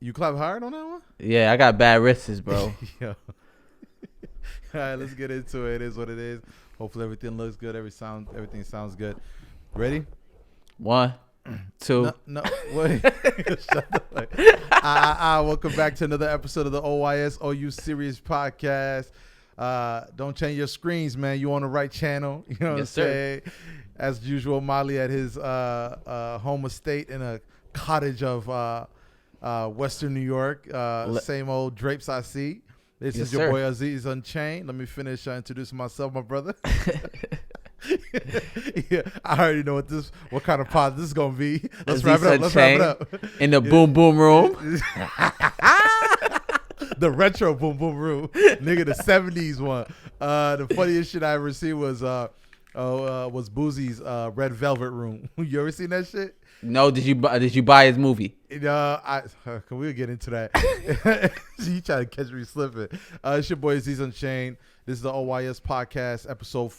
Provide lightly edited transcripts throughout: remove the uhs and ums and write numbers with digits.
You clap hard on that one? Yeah, I got bad wrists, bro. Yo. All right, let's get into it. It is what it is. Hopefully everything looks good. Everything sounds good. Ready? 1, 2. No, wait. Shut the fuck. Welcome back to another episode of the OYS Series Podcast. Don't change your screens, man. You on the right channel. You know what I'm saying? As usual, Molly at his home estate in a cottage of Western New York. Same old drapes I see. This is your boy Aziz Unchained. Let me finish introducing myself, my brother. Yeah, I already know what kind of pod this is gonna be. Let's wrap it up. In the boom boom room. The retro boom boom room, nigga. The '70s one. The funniest shit I ever seen was Boozie's Red Velvet room. You ever seen that shit? No, did you buy his movie? We'll get into that. You try to catch me slipping. It's your boy Aziz Unchained. This is the OYSPodcast episode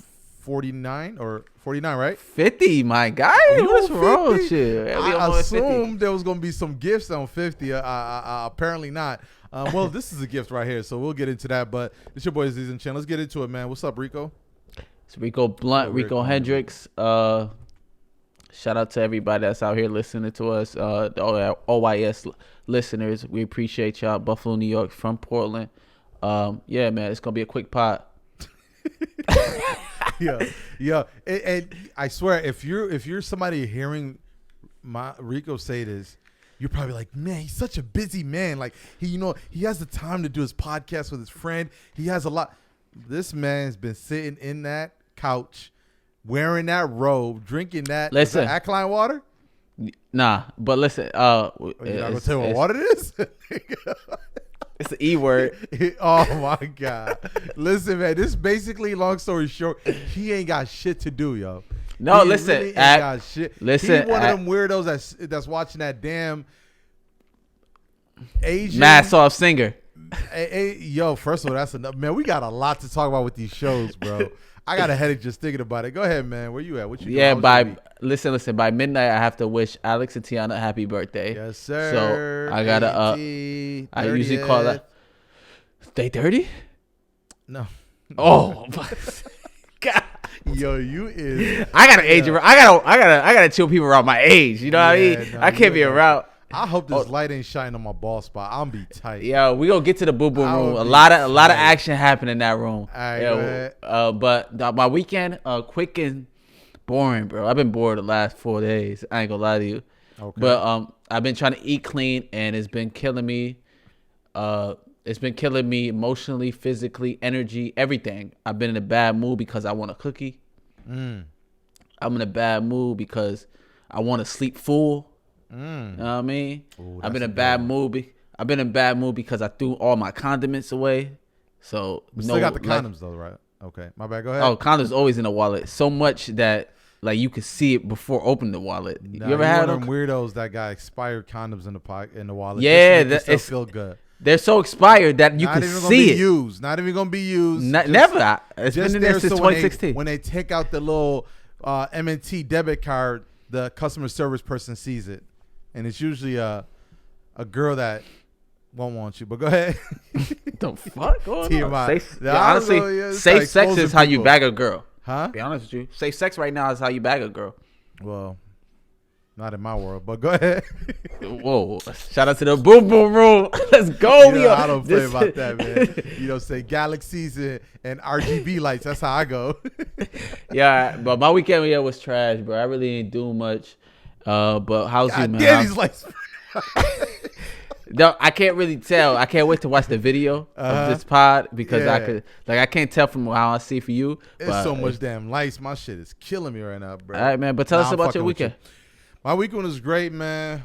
49 or 49, right? 50, my guy. What's wrong with you? I assumed there was gonna be some gifts on 50. Apparently not. Well, this is a gift right here, so we'll get into that. But it's your boy Aziz Unchained. Let's get into it, man. What's up, Rico? It's Rico Blunt, Rico Hendricks. Shout out to everybody that's out here listening to us. The OYS listeners, we appreciate y'all. Buffalo, New York, from Portland. Yeah, man, it's gonna be a quick pod. yeah. And I swear, if you're somebody hearing Rico say this, you're probably like, man, he's such a busy man. Like he has the time to do his podcast with his friend. He has a lot. This man's been sitting in that couch, wearing that robe, drinking that. Listen, is that alkaline water? Nah, but listen. You're not gonna tell me what water it is? It's the E word. Oh my God. Listen, man, this basically, long story short, he ain't got shit to do, yo. No, he listen. Really ain't got shit. Listen. He's one of them weirdos that's watching that damn Asian Mask Off singer. Yo, first of all, that's enough. Man, we got a lot to talk about with these shows, bro. I got a headache just thinking about it. Go ahead, man. Where you at? What you doing? Listen. By midnight, I have to wish Alex and Tiana happy birthday. Yes, sir. So I gotta. I usually call that. They 30? No. Oh my God. Yo, you is. I gotta age around. I gotta chill people around my age. You know what I mean? No, I can't be around. I hope this light ain't shining on my ball spot. I'm be tight. Yeah, we gonna get to the boom boom room. A lot of action happened in that room. All right, but my weekend, quick and boring, bro. I've been bored the last 4 days. I ain't gonna lie to you. Okay. But I've been trying to eat clean, and it's been killing me. It's been killing me emotionally, physically, energy, everything. I've been in a bad mood because I want a cookie. I'm in a bad mood because I want to sleep full. You know what I mean? Ooh, I've been in a bad mood. I've been in a bad mood because I threw all my condiments away. So we still got the condoms though, right? Okay, my bad. Go ahead. Oh, condoms always in the wallet. So much that like you could see it before opening the wallet. Nah, you ever had them weirdos that got expired condoms in the wallet? Yeah, that feel good. They're so expired that you can see it. Not even gonna be used. Never. It's been in there since 2016. When they take out the little M&T debit card, the customer service person sees it, and it's usually a girl that won't want you. But go ahead. The fuck going on? Honestly, safe sex is how you bag a girl. Huh? Be honest with you. Safe sex right now is how you bag a girl. Well, not in my world, but go ahead. Whoa. Shout out to the boom boom room. Let's go. I don't play about that, man. Say galaxies and RGB lights. That's how I go. Yeah, but my weekend was trash, bro. I really didn't do much. But how's you, man? Yeah, these lights. No, I can't really tell. I can't wait to watch the video of this pod because I can't tell from how I see for you. It's so much damn lights. My shit is killing me right now, bro. All right, man. But tell us about your weekend. My weekend was great, man.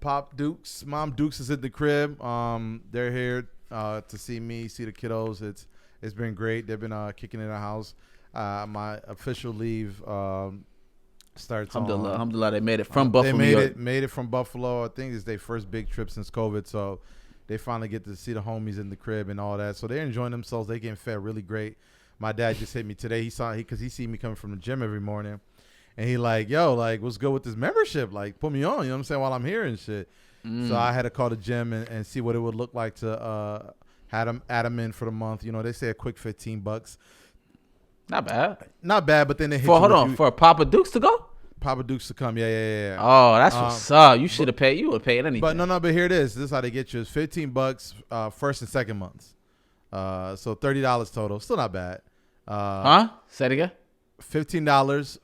Mom Dukes is at the crib. They're here to see me, see the kiddos. It's been great. They've been kicking in the house. My official leave starts Alhamdulillah, they made it from Buffalo. They made it from Buffalo. I think it's their first big trip since COVID, so they finally get to see the homies in the crib and all that. So they're enjoying themselves. They getting fed really great. My dad just hit me today. Because he see me coming from the gym every morning. And he like, yo, like, what's good with this membership? Like, put me on, you know what I'm saying, while I'm here and shit. So I had to call the gym and see what it would look like to add them in for the month. You know, they say a quick $15. Not bad. Not bad, but then they hit for Papa Dukes to go. Papa Dukes to come. Yeah. Oh, that's what's up. You should have paid. You would have paid anything. But but here it is. This is how they get you. It's $15 first and second months. So $30 total. Still not bad. Say it again. $15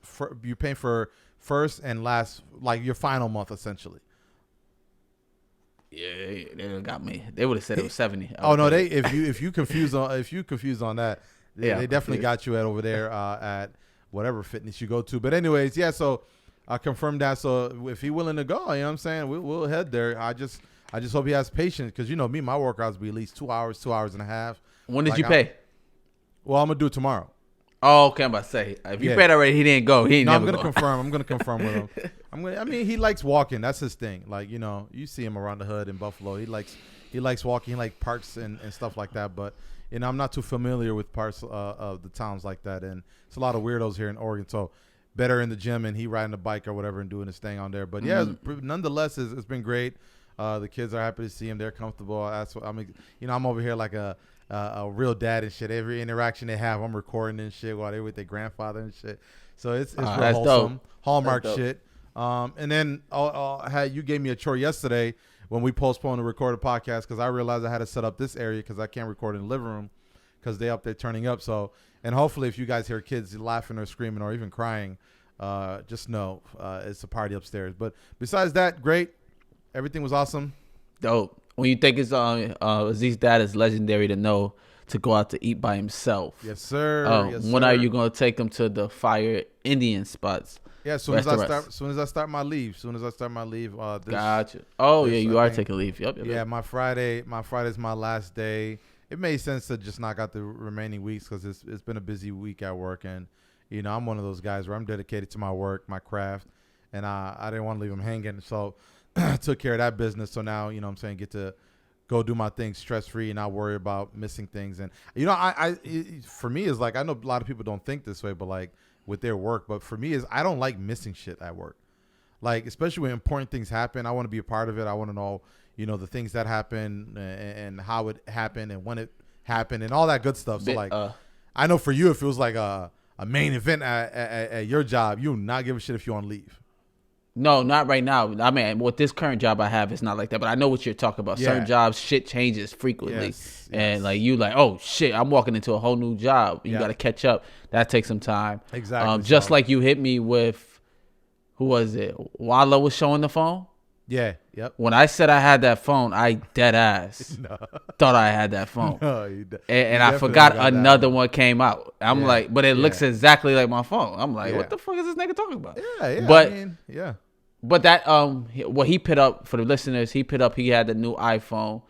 you're paying for first and last, like your final month essentially. Yeah, they got me. They would have said it was 70. Oh no, if you confused on that, they definitely got you over there at whatever fitness you go to. But anyways, yeah. So I confirmed that. So if he's willing to go, you know what I'm saying, we'll head there. I just hope he has patience because you know me, my workouts be at least 2 hours, 2 hours and a half. When did you pay? Well, I'm gonna do it tomorrow. Oh, okay. I'm about to say if you paid already, he didn't go. He ain't never I'm gonna confirm with him. I mean, he likes walking. That's his thing. Like, you know, you see him around the hood in Buffalo. He likes walking. He likes parks and stuff like that. But you know, I'm not too familiar with parts of the towns like that. And it's a lot of weirdos here in Oregon. So better in the gym and he riding the bike or whatever and doing his thing on there. But yeah, nonetheless, it's been great. The kids are happy to see him. They're comfortable. That's what I'm over here like a real dad and shit. Every interaction they have, I'm recording and shit while they're with their grandfather and shit. So it's real wholesome. Dope. Hallmark shit. And then you gave me a chore yesterday when we postponed to record a podcast because I realized I had to set up this area because I can't record in the living room because they up there turning up. So, and hopefully if you guys hear kids laughing or screaming or even crying, just know it's a party upstairs. But besides that, great. Everything was awesome. Dope. When you think it's Aziz's dad is legendary to know to go out to eat by himself. Yes, sir. When are you going to take him to the fire Indian spots? Yeah, as soon as I start my leave. Gotcha. Oh, yeah, you are taking leave. Yep. Yeah, my Friday's my last day. It made sense to just knock out the remaining weeks because it's been a busy week at work. And, you know, I'm one of those guys where I'm dedicated to my work, my craft, and I didn't want to leave them hanging. So I took care of that business. So now, you know what I'm saying, get to go do my thing stress-free and not worry about missing things. And, you know, for me, it's like I know a lot of people don't think this way, but, like, with their work. But for me, is I don't like missing shit at work. Like, especially when important things happen, I want to be a part of it. I want to know, you know, the things that happen and how it happened and when it happened and all that good stuff. So, like, I know for you, if it was like a main event at your job, you would not give a shit if you're on leave. No, not right now. I mean, with this current job I have, it's not like that. But I know what you're talking about. Yeah. Certain jobs, shit changes frequently. Yes. And like you like, oh, shit, I'm walking into a whole new job. You got to catch up. That takes some time. Exactly. Just like you hit me with, who was it? Wallow was showing the phone. Yeah. Yep. When I said I had that phone, I dead ass thought I had that phone. No, and I forgot another one came out. I'm like, but it looks exactly like my phone. I'm like, what the fuck is this nigga talking about? Yeah. But, I mean, yeah. But that what he put up for the listeners, he had the new iPhone,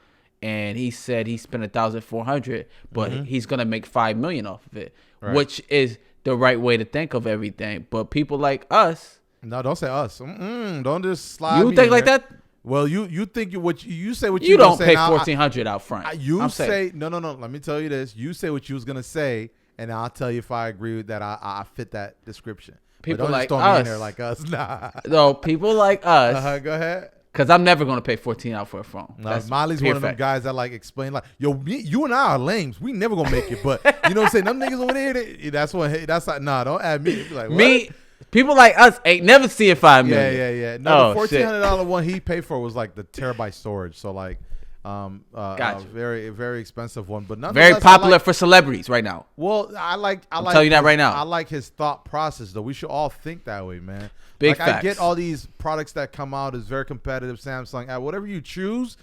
and he said he spent $1,400, but he's gonna make $5 million off of it, which is the right way to think of everything. But people like us, no, don't say us. Don't just slide. You think like that? Well, you think what you say what you don't pay $1,400 out front. You say no. Let me tell you this. You say what you was gonna say, and I'll tell you if I agree with that. I fit that description. People like us. Me in there like us. Nah. No, people like us. Go ahead. Because I'm never going to pay $14 out for a phone. No, Molly's one of them guys that like explain like, yo, you and I are lames. We never going to make it. But you know what I'm saying? Them niggas over there, that's like, nah, don't add me. Like, me, people like us ain't never seeing $5 million. Yeah. No, the $1,400 one he paid for was like the terabyte storage. So like, gotcha. Very, very expensive one, but very popular for celebrities right now. Well, I'm telling you that right now. I like his thought process, though. We should all think that way, man. Big facts. I get all these products that come out is very competitive. Samsung, whatever you choose,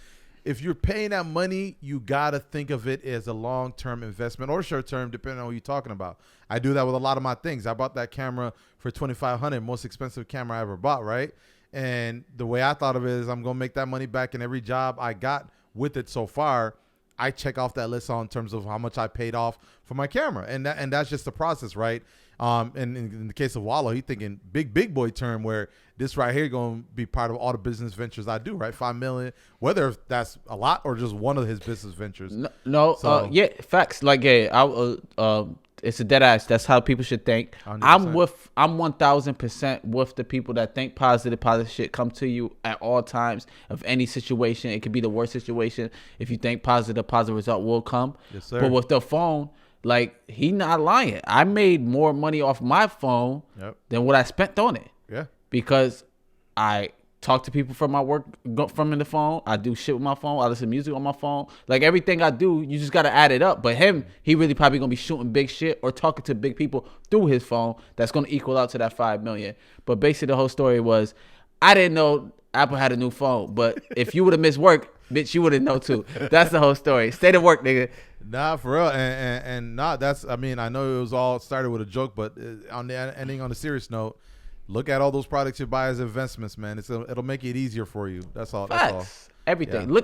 if you're paying that money, you gotta think of it as a long-term investment or short-term, depending on what you're talking about. I do that with a lot of my things. I bought that camera for $2,500, most expensive camera I ever bought, right? And the way I thought of it is I'm gonna make that money back in every job I got with it so far. I check off that list in terms of how much I paid off for my camera, and that's just the process, right? And in the case of Wallow, he's thinking big boy term, where this right here going to be part of all the business ventures I do, right? $5 million, whether that's a lot or just one of his business ventures. Yeah, facts. Like, yeah, It's a dead ass. That's how people should think. 100%. I'm 1000% with the people that think positive shit come to you at all times of any situation. It could be the worst situation. If you think positive result will come. Yes, sir. But with the phone, like, he not lying. I made more money off my phone than what I spent on it. Yeah. Because I talk to people from my work from in the phone. I do shit with my phone. I listen to music on my phone. Like, everything I do, you just got to add it up. But he really probably going to be shooting big shit or talking to big people through his phone. That's going to equal out to that 5 million. But basically the whole story was, I didn't know Apple had a new phone. But if you would have missed work, bitch, you would have known too. That's the whole story. Stay to work, nigga. Nah, for real. And that's, I mean, I know it was all started with a joke, but on the ending on a serious note, look at all those products you buy as investments, man. It'll make it easier for you. That's all. Facts. That's all. Everything. Yeah.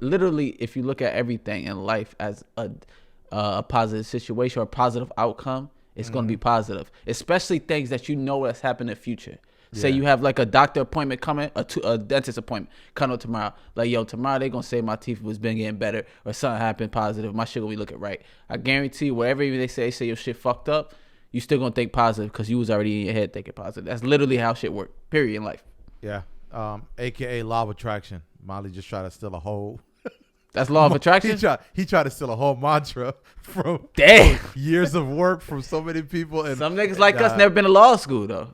Literally, if you look at everything in life as a positive situation or a positive outcome, it's going to be positive. Especially things that you know that's happening in the future. Say you have like a doctor appointment coming, a dentist appointment coming up tomorrow. Like, yo, tomorrow they gonna say my teeth was been getting better or something happened positive. My shit gonna be looking right. I guarantee you, whatever they say your shit fucked up, you still gonna think positive because you was already in your head thinking positive. That's literally how shit work. Period in life. Yeah. AKA law of attraction. Molly just tried to steal a whole. That's law of attraction. He tried to steal a whole mantra from years of work from so many people. And some niggas like us never been to law school though.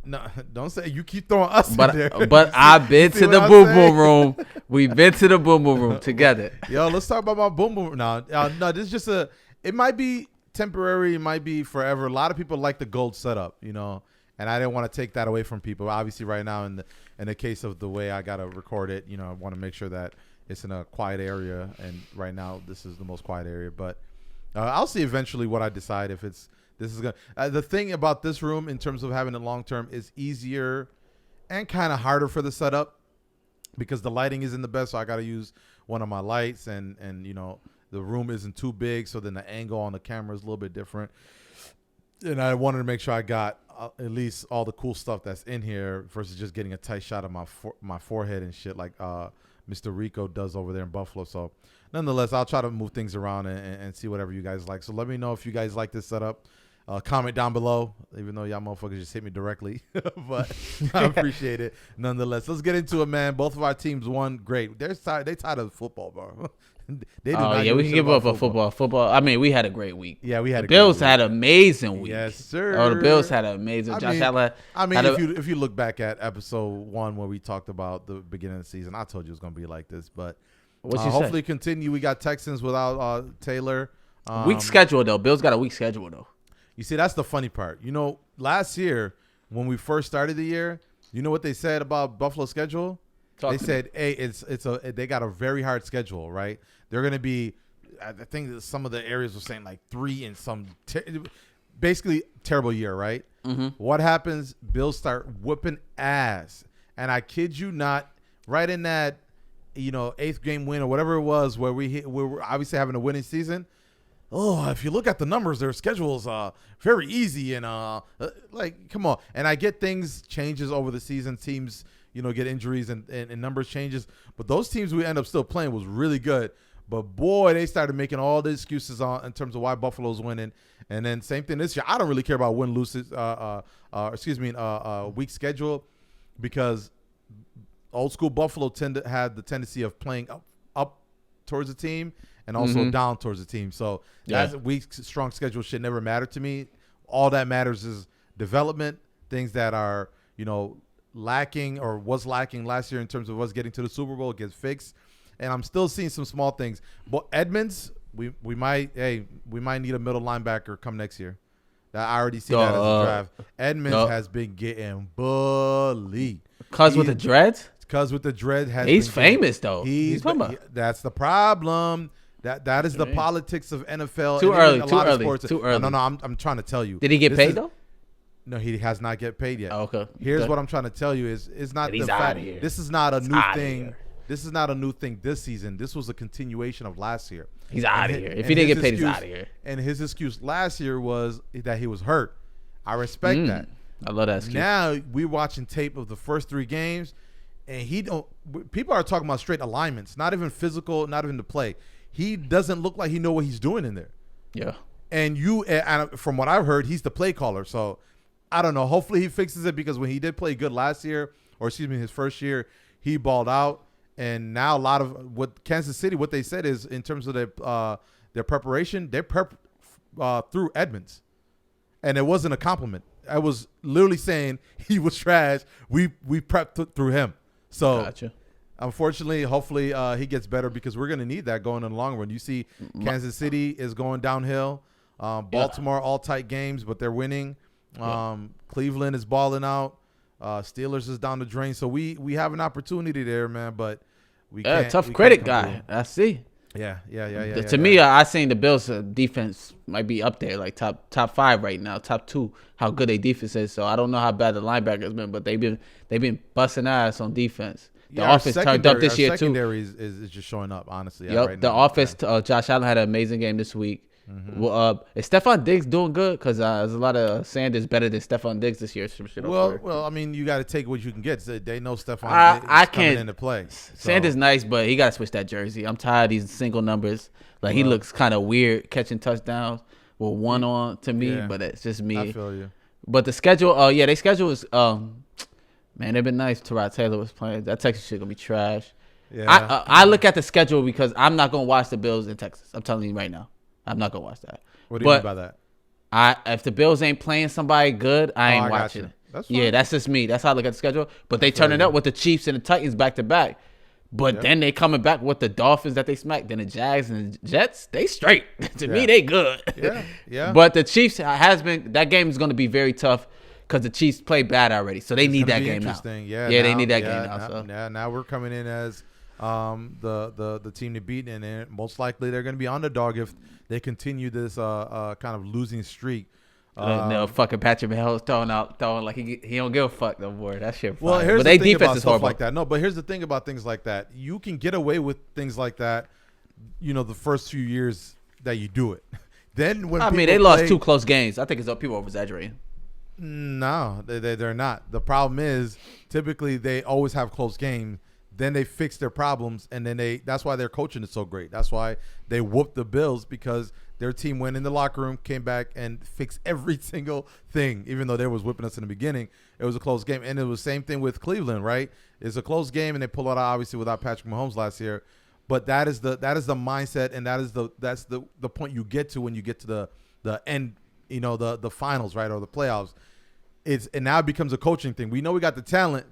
No, don't say you keep throwing us in there. But I've been to the boom boom room. We've been to the boom boom room together. Yo, let's talk about my boom boom. No, this is just it might be temporary. It might be forever. A lot of people like the gold setup, you know, and I didn't want to take that away from people. Obviously, right now in the case of the way I got to record it, you know, I want to make sure that it's in a quiet area. And right now, this is the most quiet area. But I'll see eventually what I decide if it's. This is gonna. The thing about this room in terms of having it long term is easier and kind of harder for the setup because the lighting isn't the best. So I got to use one of my lights, and you know the room isn't too big, so then the angle on the camera is a little bit different. And I wanted to make sure I got at least all the cool stuff that's in here versus just getting a tight shot of my forehead and shit like Mr. Rico does over there in Buffalo. So nonetheless, I'll try to move things around and see whatever you guys like. So let me know if you guys like this setup. Comment down below, even though y'all motherfuckers just hit me directly. But I appreciate it nonetheless. Let's get into it, man. Both of our teams won. Great. They tired of football, bro. We can give up a football. I mean, we had a great week. Yeah, we had. The Bills had an amazing week. Yes, sir. Oh, the Bills had an amazing. Josh Allen. I mean, if you look back at episode 1 where we talked about the beginning of the season, I told you it was gonna be like this. But hopefully continue. We got Texans without Taylor. Weak schedule though. Bills got a weak schedule though. You see, that's the funny part. You know, last year when we first started the year, you know what they said about Buffalo's schedule? They said, "Hey, they got a very hard schedule, right? They're going to be, I think that some of the areas were saying like 3 and some, basically terrible year, right? Mm-hmm. What happens? Bills start whooping ass, and I kid you not, right in that, you know, 8th game win or whatever it was, where we were obviously having a winning season." Oh, if you look at the numbers, their schedule's very easy and like, come on. And I get things changes over the season. Teams, you know, get injuries and numbers changes. But those teams we end up still playing was really good. But boy, they started making all the excuses in terms of why Buffalo's winning. And then same thing this year. I don't really care about win-lose, weak schedule, because old school Buffalo had the tendency of playing up towards the team and also down towards the team. So that weak, strong schedule should never matter to me. All that matters is development, things that are, you know, lacking or was lacking last year in terms of us getting to the Super Bowl gets fixed. And I'm still seeing some small things. But Edmonds, we might need a middle linebacker come next year. I already see that as a draft. Edmonds has been getting bullied. Cuz with the dreads? Cuz with the dread has he's famous though. That's the problem. That is the politics of NFL. Too early. No, I'm trying to tell you. Did he get paid though? No, he has not get paid yet. Oh, okay. Here's what I'm trying to tell you is it's not the fact. This is not a new thing. This is not a new thing this season. This was a continuation of last year. He's out of here. If he didn't get paid, he's out of here. And his excuse last year was that he was hurt. I respect that. I love that excuse. Now we're watching tape of the first 3 games, and people are talking about straight alignments, not even physical, not even the play. He doesn't look like he know what he's doing in there. Yeah. And from what I've heard, he's the play caller. So I don't know. Hopefully he fixes it, because when he did play good last year, or excuse me, his first year, he balled out. And now a lot of what Kansas City, what they said is in terms of their preparation, they prep through Edmonds. And it wasn't a compliment. I was literally saying he was trash. We prepped through him. So gotcha. Unfortunately, hopefully he gets better, because we're going to need that going in the long run. You see Kansas City is going downhill. Baltimore, all tight games, but they're winning. Cleveland is balling out. Steelers is down the drain. So we have an opportunity there, man, but we can't. Tough credit guy. I see. Yeah. To me, I seen the Bills defense might be up there, like top 5 right now, top 2. How good their defense is. So I don't know how bad the linebackers been, but they've been busting ass on defense. The offense turned up this year too. Secondary is just showing up, honestly. Yep. Right the now. offense. Josh Allen had an amazing game this week. Mm-hmm. Well, is Stephon Diggs doing good? Because there's a lot of Sanders better than Stephon Diggs this year. Well, I mean, you got to take what you can get. They know Stephon I can't coming into play. So. Sanders nice, but he got to switch that jersey. I'm tired of these single numbers. Like he looks kind of weird catching touchdowns with one on to me, but it's just me. I feel you. But the schedule, their schedule is man, they've been nice. Tyrod Taylor was playing. That Texas shit gonna be trash. Yeah. I look at the schedule because I'm not gonna watch the Bills in Texas. I'm telling you right now. I'm not gonna watch that. What do you mean by that? If the Bills ain't playing somebody good, I ain't watching it. That's fine. Yeah, that's just me. That's how I look at the schedule. But they turn it up with the Chiefs and the Titans back to back. But then they coming back with the Dolphins that they smacked. Then the Jags and the Jets, they straight. To me, they good. Yeah. But the Chiefs that game is going to be very tough because the Chiefs play bad already. So they need that game now. They need that game now. So. Now we're coming in as the team to beat, and most likely they're going to be underdog if they continue this kind of losing streak. No fucking Patrick Mahomes throwing like he don't give a fuck no more. That shit. Fire. Well, here's but the they thing defense about is stuff horrible. like that. No, but here's the thing about things like that. You can get away with things like that, the first few years that you do it. Then when they lost 2 close games. I think it's people over exaggerating. No, they're not. The problem is typically they always have close games. Then they fix their problems, and then that's why their coaching is so great. That's why they whooped the Bills, because their team went in the locker room, came back, and fixed every single thing. Even though they was whipping us in the beginning, it was a close game. And it was the same thing with Cleveland, right? It's a close game, and they pull it out obviously without Patrick Mahomes last year. But that is the mindset, and that's the point you get to when you get to the end, the finals, right, or the playoffs. And now it becomes a coaching thing. We know we got the talent.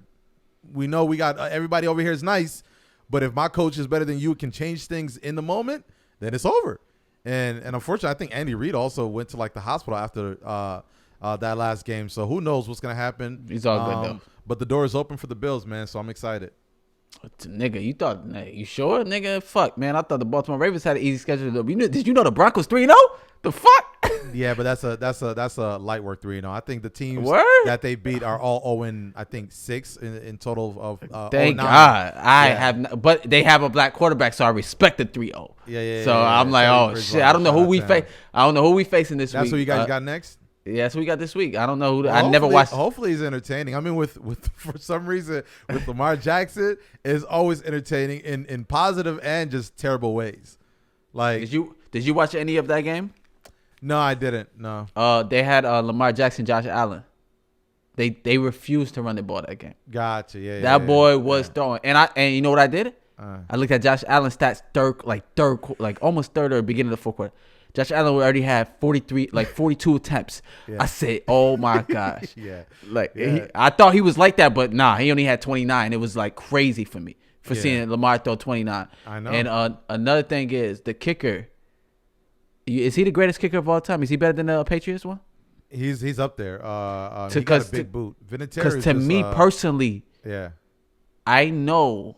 We know we got everybody over here is nice, but if my coach is better than you, can change things in the moment, then it's over. And unfortunately, I think Andy Reid also went to like the hospital after that last game. So who knows what's gonna happen? He's all good though. But the door is open for the Bills, man. So I'm excited. Nigga, you sure? Nigga, fuck, man. I thought the Baltimore Ravens had an easy schedule. Did you know the Broncos 3-0? The fuck? Yeah, but that's a light work 3-0. I think the teams that they beat are all 0, I think 6 in total of. Thank God, but they have a black quarterback, so I respect the 3-0. Yeah. So I'm like, oh shit, I don't know who we face. I don't know who we facing this week. That's what you guys got next. Yeah, that's what we got this week. I don't know who. I never watched. Hopefully, he's entertaining. I mean, with for some reason, with Lamar Jackson, is always entertaining in positive and just terrible ways. Like, did you watch any of that game? No, I didn't. No. They had Lamar Jackson, Josh Allen. They refused to run the ball that game. Gotcha. Yeah. That boy was throwing, and you know what I did? I looked at Josh Allen's stats, almost third or beginning of the fourth quarter. Josh Allen already had 42 attempts. Yeah. I said, "Oh my gosh!" I thought he was like that, but nah, he only had 29. It was like crazy for me seeing Lamar throw 29. I know. And another thing is the kicker. Is he the greatest kicker of all time? Is he better than the Patriots one? He's up there. He got a big boot. Because to me personally, I know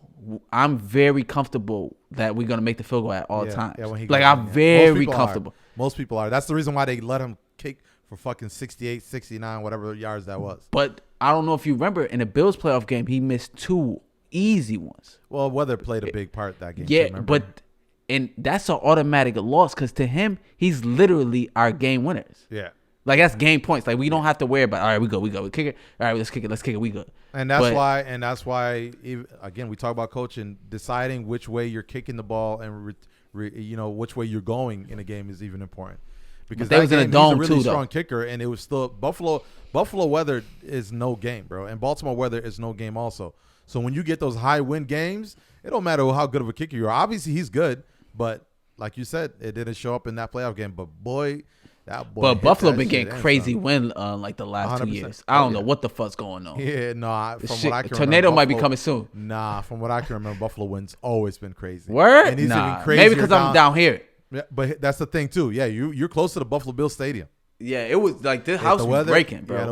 I'm very comfortable that we're gonna make the field goal at all times. Yeah, I'm very comfortable. Most people are. That's the reason why they let him kick for fucking 68, 69, whatever yards that was. But I don't know if you remember in the Bills playoff game, he missed 2 easy ones. Well, weather played a big part that game. Yeah, and that's an automatic loss because to him, he's literally our game winners. Yeah. Like, that's game points. Like, we don't have to worry about, all right, we go. We kick it. All right, let's kick it, we good. And that's why, again, we talk about coaching, deciding which way you're kicking the ball and, which way you're going in a game is even important. because they was in a dome he's a really too, strong though. kicker, and it was still Buffalo weather is no game, bro, and Baltimore weather is no game also. So when you get those high win games, it don't matter how good of a kicker you are. Obviously he's good, but like you said, it didn't show up in that playoff game. But boy, that boy. But Buffalo been getting crazy win like the last 2 years. I don't know what the fuck's going on. Yeah, no. From what I can tornado remember, might be coming soon. Nah, from what I can remember, Buffalo wins always been crazy. Word? And he's nah, even crazier maybe because I'm down here. Yeah, but that's the thing too. Yeah, you're close to the Buffalo Bills Stadium. Yeah, it was like this house was breaking, bro. Yeah,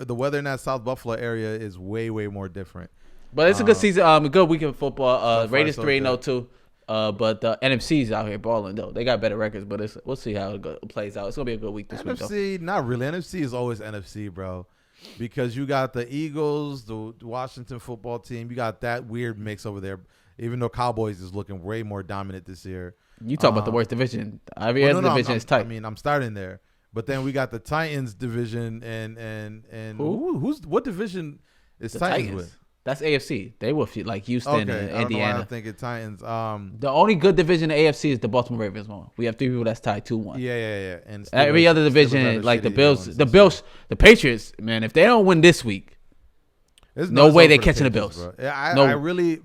the weather in that South Buffalo area is way more different. But it's a good season. A good week of football. Raiders 3-0 too. But the NFC's out here balling though. They got better records, but we'll see how it plays out. It's gonna be a good week this week. NFC, not really. NFC is always NFC, bro, because you got the Eagles, the Washington football team. You got that weird mix over there. Even though Cowboys is looking way more dominant this year. You talk about the worst division. Every other division is tight. I mean, I'm starting there, but then we got the Titans division and what division is Titans with? That's AFC. They will feel like Houston and Indiana. I don't know why I'm thinking Titans. The only good division in AFC is the Baltimore Ravens one. We have 3 people that's tied 2-1. Yeah. And every other division, like the Bills, the Patriots, man, if they don't win this week, no way they're catching the Bills. I really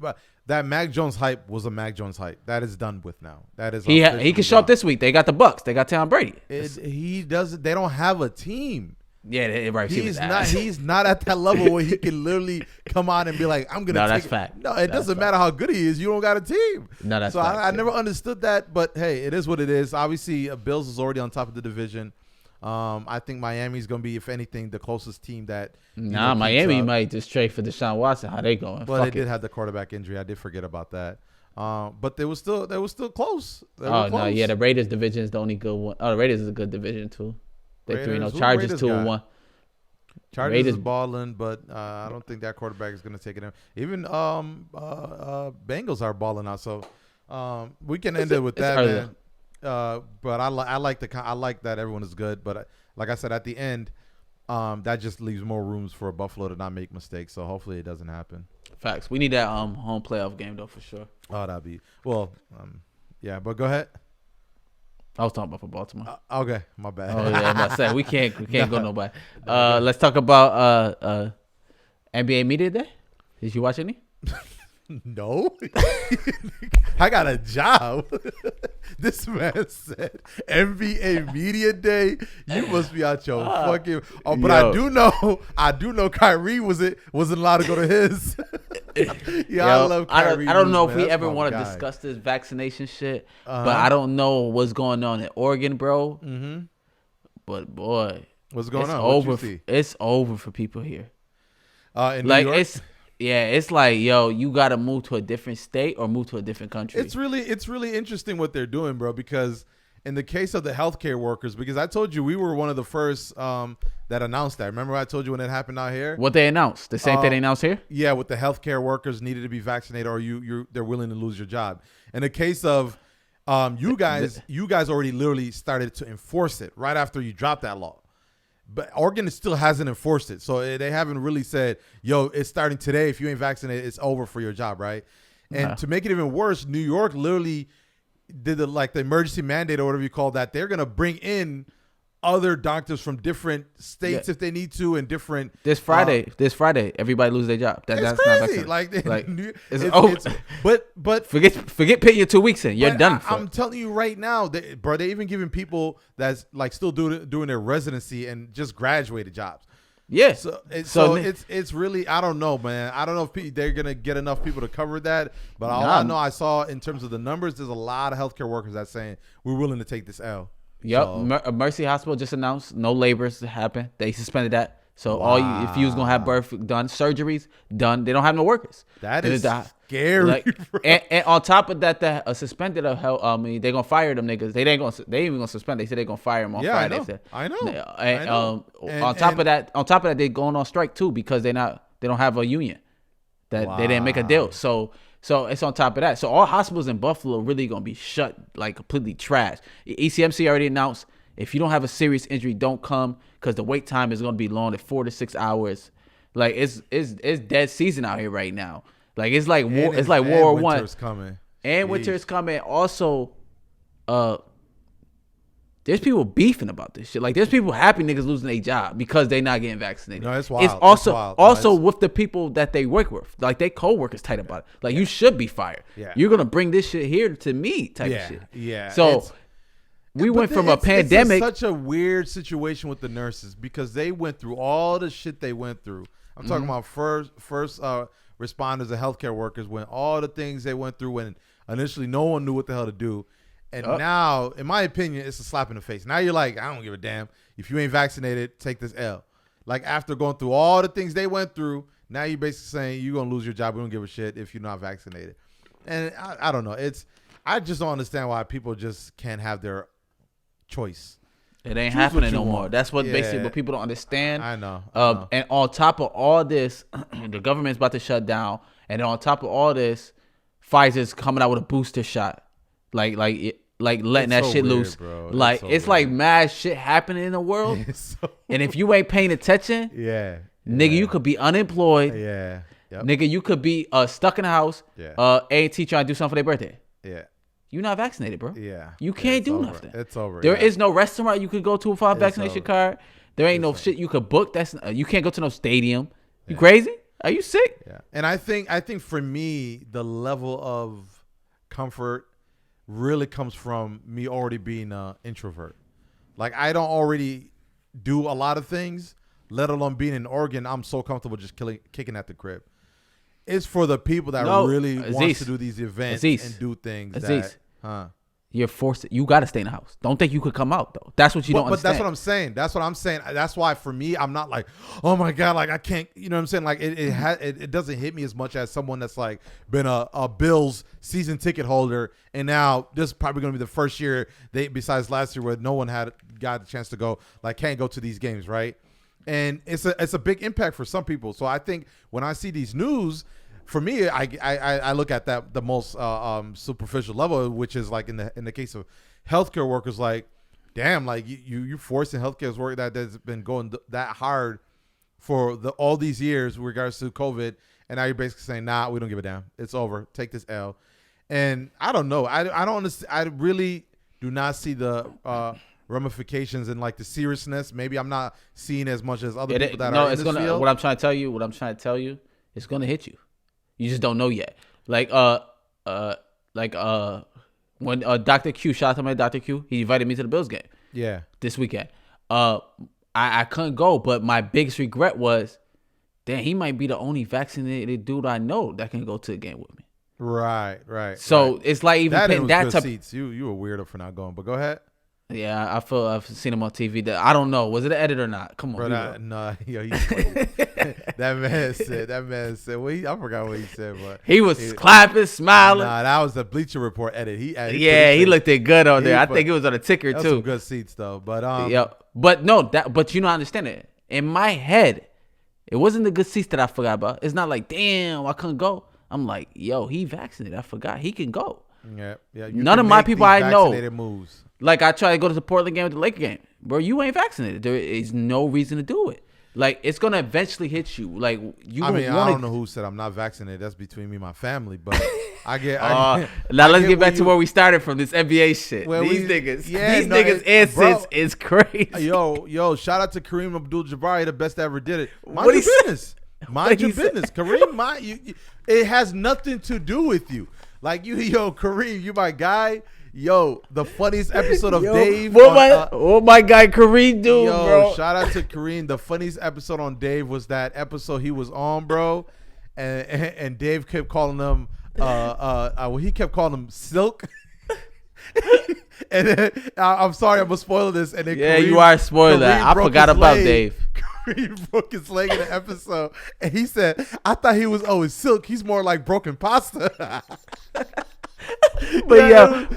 that Mac Jones hype was a Mac Jones hype. That is done with now. That is he can show up this week. They got the Bucks. They got Tom Brady. He doesn't. They don't have a team. Yeah, right. He's not at that level where he can literally come out and be like, "I'm gonna." No, that's fact. No, it doesn't matter how good he is. You don't got a team. No, that's so fact. I never understood that, but hey, it is what it is. Obviously, Bills is already on top of the division. I think Miami's gonna be, if anything, the closest team that. Miami might just trade for Deshaun Watson. How they going? Well, they did have the quarterback injury. I did forget about that. But they were still close. No, yeah, the Raiders division is the only good one. Oh, the Raiders is a good division too. They 3-0. Chargers 2-1. Chargers is balling, but I don't think that quarterback is going to take it in. Even Bengals are balling out, so we can end it with that, man. But I like that everyone is good, but like I said, at the end, that just leaves more rooms for Buffalo to not make mistakes. So hopefully it doesn't happen. Facts. We need that home playoff game though for sure. Oh, that'd be yeah. But go ahead. I was talking about for Baltimore. Okay, my bad. Oh yeah, I'm about to say we can't go nobody. Let's talk about NBA Media Day. Did you watch any? No. I got a job. This man said NBA Media Day. You must be out your fucking. Oh, but yo. I do know Kyrie wasn't allowed to go to his. I love Kyrie. I don't know if we ever want to discuss this vaccination shit, but I don't know what's going on in Oregon, bro. Mm-hmm. But boy, what's going on? Over. It's over for people here. In New York? It's like, yo, you got to move to a different state or move to a different country. It's really interesting what they're doing, bro, because in the case of the healthcare workers, because I told you we were one of the first that announced that. Remember I told you when it happened out here? What they announced? The same thing they announced here? Yeah, with the healthcare workers needed to be vaccinated or they're willing to lose your job. In the case of you guys already literally started to enforce it right after you dropped that law. But Oregon still hasn't enforced it. So they haven't really said, yo, it's starting today. If you ain't vaccinated, it's over for your job, right? And to make it even worse, New York literally did the emergency mandate or whatever you call that. They're going to bring in other doctors from different states if they need to, and different. This Friday, everybody lose their job. That's crazy. It's over. But forget paying you 2 weeks in. You're done. I'm telling you right now, they even giving people that's still doing their residency and just graduated jobs. Yeah. So it's really, I don't know, man. I don't know if they're gonna get enough people to cover that. But all I know, I saw in terms of the numbers, there's a lot of healthcare workers that's saying we're willing to take this L. Yep, so. Mercy Hospital just announced no labors happen. They suspended that. So if you was gonna have birth done, surgeries done, they don't have no workers. That is scary. And on top of that, suspended of health. They gonna fire them niggas. They ain't gonna suspend. They said they gonna fire them on Friday. I know. And on top of that, they going on strike too because they don't have a union. They didn't make a deal. So it's on top of that. So all hospitals in Buffalo really going to be shut, like completely trash. ECMC already announced if you don't have a serious injury, don't come because the wait time is going to be long at 4 to 6 hours. Like it's dead season out here right now. Like it's like war. It's like World War One. Winter's coming. And winter is coming. Also, There's people beefing about this shit. Like, there's people happy niggas losing their job because they not getting vaccinated. No, it's wild. It's also with the people that they work with. Like, they co-workers tight about it. Like, you should be fired. Yeah. You're going to bring this shit here to me type of shit. Yeah. So, we went from a pandemic. It's such a weird situation with the nurses because they went through all the shit they went through. I'm talking about first responders and healthcare workers, when all the things they went through when initially no one knew what the hell to do. And now, in my opinion, it's a slap in the face. Now you're like, I don't give a damn. If you ain't vaccinated, take this L. Like, after going through all the things they went through, now you're basically saying you're going to lose your job. We don't give a shit if you're not vaccinated. And I don't know. I just don't understand why people just can't have their choice. It ain't happening no more. That's what basically what people don't understand. I know. And on top of all this, the government's about to shut down. And on top of all this, Pfizer's coming out with a booster shot. Like letting that shit loose. Bro. Like, it's like mad shit happening in the world. And if you ain't paying attention, nigga, you could be unemployed. Yeah. Yep. Nigga, you could be stuck in the house. Yeah. A&T trying to do something for their birthday. Yeah. You're not vaccinated, bro. Yeah. You can't do over. nothing. It's over. There is no restaurant you could go to without a vaccination card. There ain't no shit you could book. You can't go to no stadium. You crazy? Are you sick? Yeah. And I think for me, the level of comfort really comes from me already being an introvert. Like, I don't already do a lot of things, let alone being in Oregon. I'm so comfortable just kicking at the crib. It's for the people that really want to do these events and do things. Aziz, you're forced. You got to stay in the house. Don't think you could come out though. That's what you don't understand. But that's what I'm saying. That's why for me, I'm not like, oh my God, like I can't. You know what I'm saying? Like it doesn't hit me as much as someone that's like been a Bills season ticket holder, and now this is probably going to be the first year besides last year where no one got the chance to go. Like, can't go to these games, right? And it's a big impact for some people. So I think when I see these news, for me, I look at that the most superficial level, which is like in the case of healthcare workers, like, damn, like you forcing healthcare work that's been going that hard for all these years with regards to COVID, and now you're basically saying, nah, we don't give a damn. It's over. Take this L. And I don't know. I don't understand. I really do not see the ramifications and like the seriousness. Maybe I'm not seeing as much as other people that are in this field. What I'm trying to tell you, it's gonna hit you. You just don't know yet. Like when Dr. Q, shout out to my Dr. Q, he invited me to the Bills game. Yeah. This weekend. I couldn't go, but my biggest regret was, damn, he might be the only vaccinated dude I know that can go to the game with me. Right. So it's like even that paying that type seats. You a weirdo for not going, but go ahead. Yeah, I've seen him on TV. I don't know. Was it an edit or not? Come on. Bro, no, he's that man said. Well, I forgot what he said, but he was clapping, smiling. Nah, that was the Bleacher Report edit. He looked good on there. I think it was on a ticker too. Some good seats though, but but you don't understand it. In my head, it wasn't the good seats that I forgot about. It's not like, damn, I couldn't go. I'm like, yo, he vaccinated. I forgot he can go. Yeah. None of my people I know. Moves. Like, I tried to go to the Portland game with the Laker game. Bro, you ain't vaccinated. There is no reason to do it. Like, it's going to eventually hit you. Like, I don't know who said I'm not vaccinated. That's between me and my family. But now let's get back to where we started from, this NBA shit. These niggas' innocence is crazy. Yo, shout out to Kareem Abdul-Jabbar, the best that ever did it. Mind your business. Mind your business. Kareem, it has nothing to do with you. Like, Kareem, you my guy. Yo, the funniest episode of Dave. What my guy Kareem do, bro? Shout out to Kareem. The funniest episode on Dave was that episode he was on, bro. And Dave kept calling him, he kept calling him Silk. And then, I'm sorry, I'm going to spoil this. And then Kareem, you are spoiling that. I forgot about Dave. Kareem broke his leg in the episode. And he said, I thought he was always Silk. He's more like broken pasta. But he got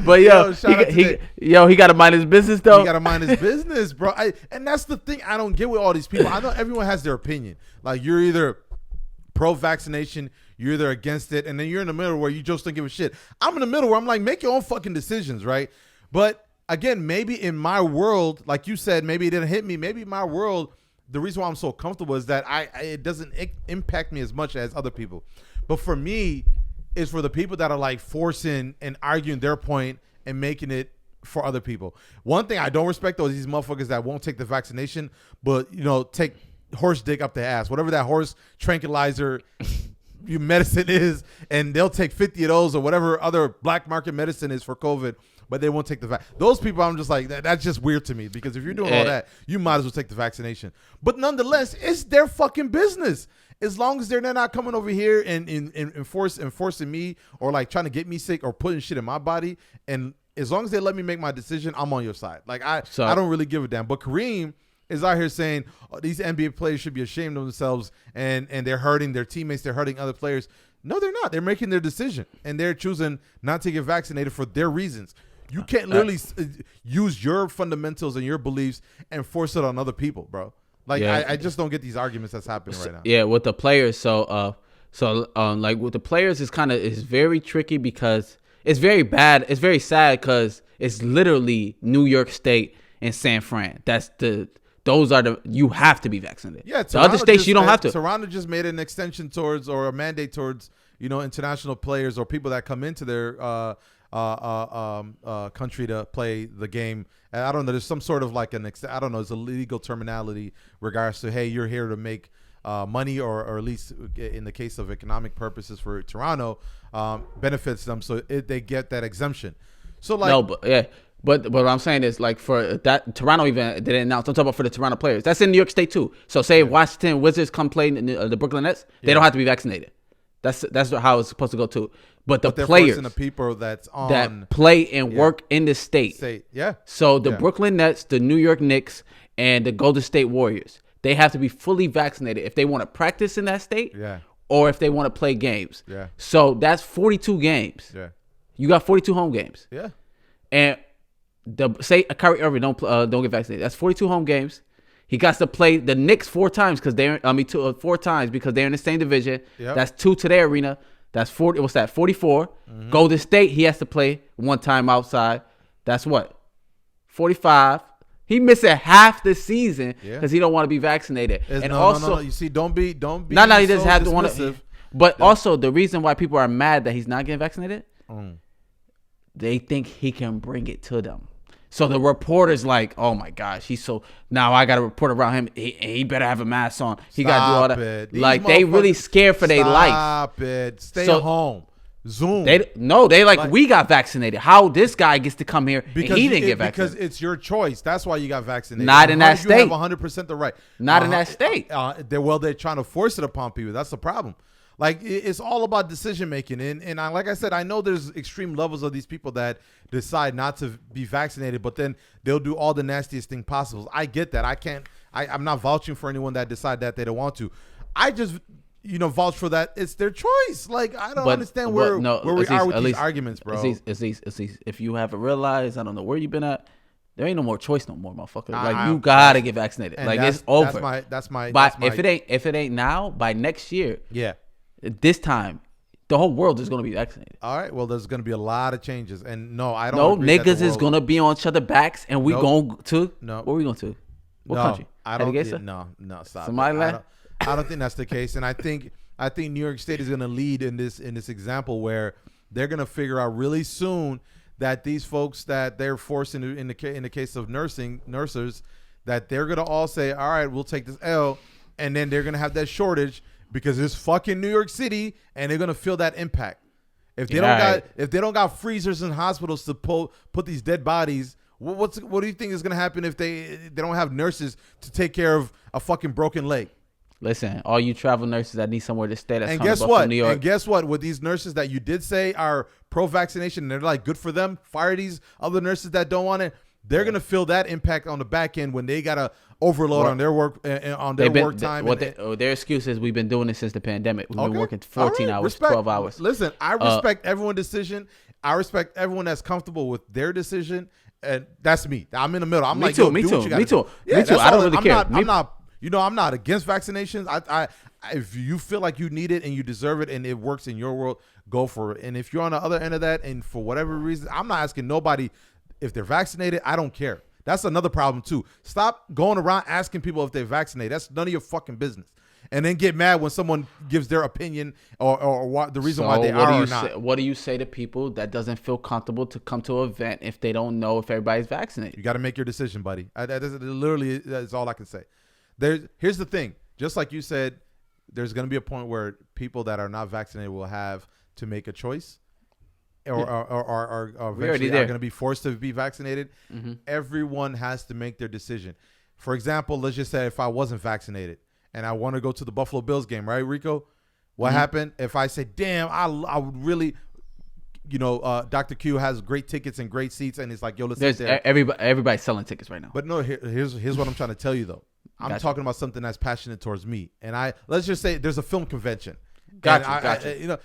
to mind his business though. He got to mind his business, bro. And that's the thing I don't get with all these people. I know everyone has their opinion. Like, you're either pro-vaccination, you're either against it, and then you're in the middle where you just don't give a shit. I'm in the middle where I'm like, make your own fucking decisions, right? But again, maybe in my world, like you said, maybe it didn't hit me. Maybe in my world, the reason why I'm so comfortable is that it doesn't impact me as much as other people. But for me, is for the people that are like forcing and arguing their point and making it for other people. One thing I don't respect though is these motherfuckers that won't take the vaccination, but take horse dick up their ass, whatever that horse tranquilizer medicine is, and they'll take 50 of those or whatever other black market medicine is for COVID, but they won't take the those people. I'm just like, that's just weird to me, because if you're doing all that, you might as well take the vaccination. But nonetheless, it's their fucking business. As long as they're not coming over here and enforcing me, or like trying to get me sick or putting shit in my body, and as long as they let me make my decision, I'm on your side. Like I don't really give a damn. But Kareem is out here saying these NBA players should be ashamed of themselves, and they're hurting their teammates, they're hurting other players. No, they're not. They're making their decision, and they're choosing not to get vaccinated for their reasons. You can't literally use your fundamentals and your beliefs and force it on other people, bro. Like I just don't get these arguments that's happening right now. Yeah, with the players. Like with the players, it's very tricky because it's very bad. It's very sad because it's literally New York State and San Fran. You have to be vaccinated. Yeah, the other states you don't have to. Toronto just made an extension towards, or a mandate towards, international players or people that come into their country to play the game. And I don't know. There's some sort of like I don't know. It's a legal terminology regards to, hey, you're here to make money, or at least in the case of economic purposes for Toronto, benefits them, so they get that exemption. So like no, but yeah. But what I'm saying is, like, for that Toronto event, they didn't announce. I'm talking about for the Toronto players. That's in New York State too. So say if Washington Wizards come play in the Brooklyn Nets, they don't have to be vaccinated. That's how it's supposed to go too. But the players, the people that play and work in the state. Yeah. So the Brooklyn Nets, the New York Knicks, and the Golden State Warriors, they have to be fully vaccinated if they want to practice in that state. Yeah. Or if they want to play games. Yeah. So that's 42 games. Yeah. You got 42 home games. Yeah. And say Kyrie Irving don't get vaccinated. That's 42 home games. He got to play the Knicks 4 times because four times because they're in the same division. Yep. That's 2 to their arena. That's 40. What's that? 44. Mm-hmm. Golden State, he has to play 1 time outside. That's what? 45. He missing half the season because he don't want to be vaccinated. No. You see, don't be. He doesn't have to want to. But also the reason why people are mad that he's not getting vaccinated, they think he can bring it to them. So the reporter's like, oh my gosh, now I got to report around him. He better have a mask on. He got to do all that. Like, they really scared for their life. Stop it. Stay home. Zoom. We got vaccinated. How this guy gets to come here and he didn't get vaccinated? Because it's your choice. That's why you got vaccinated. Not in that state. You have 100% the right. Not in that state. They're trying to force it upon people. That's the problem. Like, it's all about decision making, and like I said, I know there's extreme levels of these people that decide not to be vaccinated, but then they'll do all the nastiest thing possible. I get that. I'm not vouching for anyone that decide that they don't want to. I just vouch for that. It's their choice. Like, I don't understand where we are with these arguments, bro. Aziz, if you haven't realized, I don't know where you've been at. There ain't no more choice no more, motherfucker. Like, you gotta get vaccinated. Like, it's over. If it ain't now, by next year. Yeah. This time, the whole world is going to be vaccinated. All right. Well, there's going to be a lot of changes. And no, I don't. No, niggas is going to be on each other's backs, and we going to. No. Where we going to? What country? I don't. No, stop. Somaliland? I don't think that's the case. And I think New York State is going to lead in this example where they're going to figure out really soon that these folks that they're forcing in the case of nurses, that they're going to all say, all right, we'll take this L, and then they're going to have that shortage. Because it's fucking New York City, and they're gonna feel that impact. If they don't got freezers in hospitals to put these dead bodies, what do you think is gonna happen if they don't have nurses to take care of a fucking broken leg? Listen, all you travel nurses that need somewhere to stay. And guess what? New York. And guess what? With these nurses that you did say are pro-vaccination, and they're like good for them. Fire these other nurses that don't want it. They're gonna feel that impact on the back end when they gotta overload on their work work time. Their excuse is we've been doing this since the pandemic. We've been working 14 hours, 12 hours. Listen, I respect everyone's decision. I respect everyone that's comfortable with their decision, and that's me. I'm in the middle. I'm me too. Me too. I don't really care. I'm not against vaccinations. I if you feel like you need it and you deserve it and it works in your world, go for it. And if you're on the other end of that, and for whatever reason, I'm not asking nobody if they're vaccinated. I don't care. That's another problem too. Stop going around asking people if they're vaccinated. That's none of your fucking business. and then get mad when someone gives their opinion or what the reason why they are or not. What do you say to people that doesn't feel comfortable to come to an event if they don't know if everybody's vaccinated? You got to make your decision, buddy. That's all I can say. Here's the thing. Just like you said, there's going to be a point where people that are not vaccinated will have to make a choice, or eventually are going to be forced to be vaccinated. Mm-hmm. Everyone has to make their decision. For example, let's just say if I wasn't vaccinated and I want to go to the Buffalo Bills game, right, Rico? What happened if I say, damn, I would really, Dr. Q has great tickets and great seats, and it's like, yo, let's sit there. Everybody's selling tickets right now. But no, here's what I'm trying to tell you, though. I'm talking about something that's passionate towards me. And let's just say there's a film convention. Gotcha.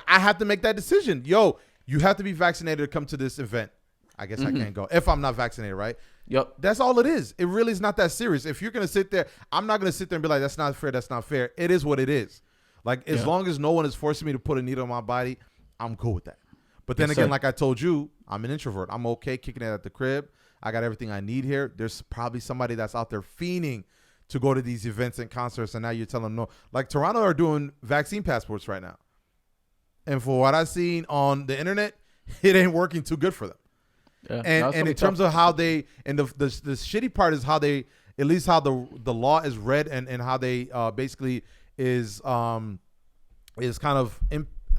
I have to make that decision. Yo, you have to be vaccinated to come to this event. I guess I can't go if I'm not vaccinated, right? Yep. That's all it is. It really is not that serious. If you're going to sit there, I'm not going to sit there and be like, that's not fair. That's not fair. It is what it is. Like, as long as no one is forcing me to put a needle in my body, I'm cool with that. But then again, like I told you, I'm an introvert. I'm okay kicking it at the crib. I got everything I need here. There's probably somebody that's out there fiending to go to these events and concerts, and now you're telling them no. Like, Toronto are doing vaccine passports right now. And for what I've seen on the internet, it ain't working too good for them. Yeah, and in terms of how they, and the shitty part is how they, at least how the law is read and how they basically is kind of,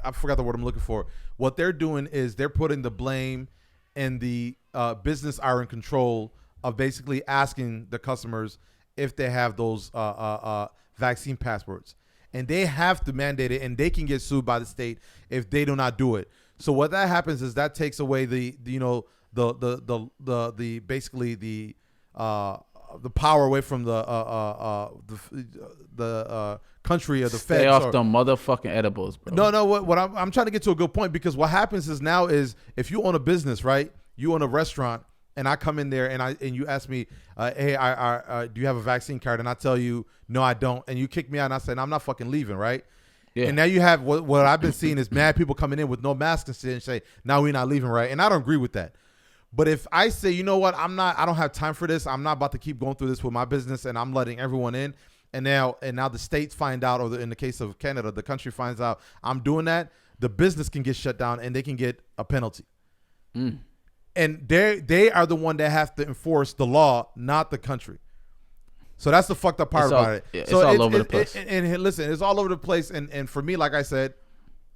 I forgot the word I'm looking for. What they're doing is they're putting the blame and the business are in control of basically asking the customers if they have those vaccine passports, and they have to mandate it, and they can get sued by the state if they do not do it. So what that happens is that takes away the basically the power away from the country or the feds. Stay off the motherfucking edibles, bro. No. What I'm trying to get to a good point, because what happens is now is if you own a business, right? You own a restaurant, and I come in there and you ask me, hey, do you have a vaccine card? And I tell you, no, I don't. And you kick me out, and I say, no, I'm not fucking leaving, right? Yeah. And now you have what I've been seeing is mad people coming in with no masks and say, now we're not leaving, right? And I don't agree with that. But if I say, you know what, I don't have time for this. I'm not about to keep going through this with my business, and I'm letting everyone in. And now the states find out, or in the case of Canada, the country finds out I'm doing that. The business can get shut down, and they can get a penalty. Mm. And they are the one that have to enforce the law, not the country. So that's the fucked up part about it. Yeah, so it's all over the place. And listen, it's all over the place. And for me, like I said,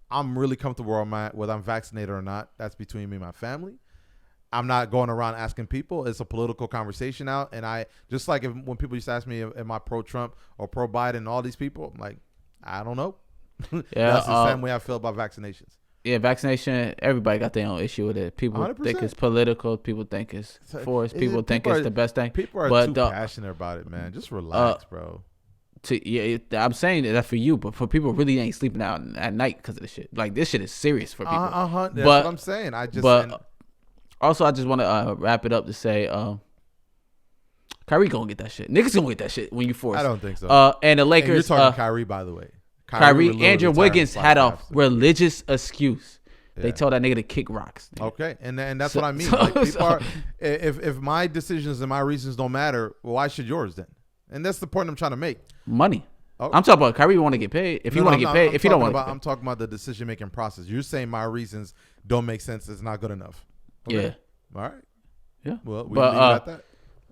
I'm really comfortable where I'm at, whether I'm vaccinated or not. That's between me and my family. I'm not going around asking people. It's a political conversation out. And I just like when people used to ask me, am I pro-Trump or pro-Biden and all these people, I'm like, I don't know. Yeah, that's the same way I feel about vaccinations. Yeah, vaccination, everybody got their own issue with it. People 100%. Think it's political. People think it's forced. People think it's the best thing. People are too passionate about it, man. Just relax, bro. I'm saying that for you, but for people who really ain't sleeping out at night because of this shit. Like, this shit is serious for people. That's what I'm saying. Also, I just want to wrap it up to say, Kyrie gonna get that shit. Niggas gonna get that shit when you force. I don't think so. And the Lakers. And you're talking Kyrie, by the way. Kyrie, Andrew Wiggins had a religious excuse. Yeah. They told that nigga to kick rocks. Nigga. Okay, and that's what I mean. Like, people if my decisions and my reasons don't matter, well, why should yours then? And that's the point I'm trying to make. Money. Oh. I'm talking about Kyrie want to get paid. If you want to get paid, if you don't want to, I'm talking about the decision making process. You're saying my reasons don't make sense. It's not good enough. Okay. Yeah. All right. Yeah. Well, we leave it at that.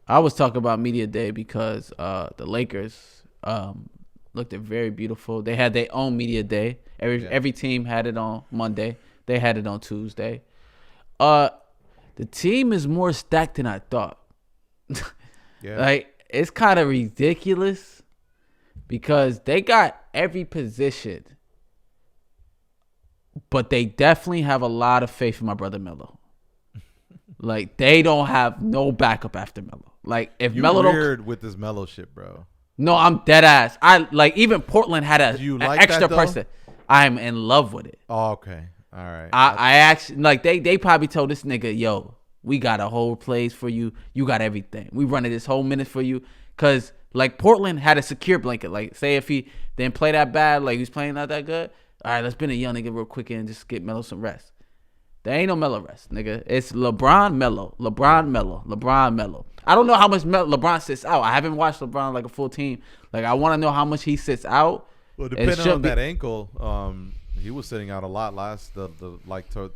I was talking about media day because the Lakers looked very beautiful. They had their own media day. Every team had it on Monday. They had it on Tuesday. The team is more stacked than I thought. Yeah. Like, it's kind of ridiculous because they got every position, but they definitely have a lot of faith in my brother Melo. Like, they don't have no backup after Melo. Like, if Melo don't, weird with this Melo shit, bro. No, I'm dead ass. I like, even Portland had an extra person. I'm in love with it. Oh, okay. All right. I actually, like, they probably told this nigga, yo, we got a whole place for you. You got everything. We running this whole minute for you. Cause like, Portland had a secure blanket. Like, say if he didn't play that bad, like he's playing not that good. All right, let's bring a young nigga real quick and just get Melo some rest. There ain't no Melo rest, nigga. It's LeBron, Melo. LeBron, Melo. LeBron, Melo. I don't know how much LeBron sits out. I haven't watched LeBron like a full team. Like, I want to know how much he sits out. Well, depending on that ankle, he was sitting out a lot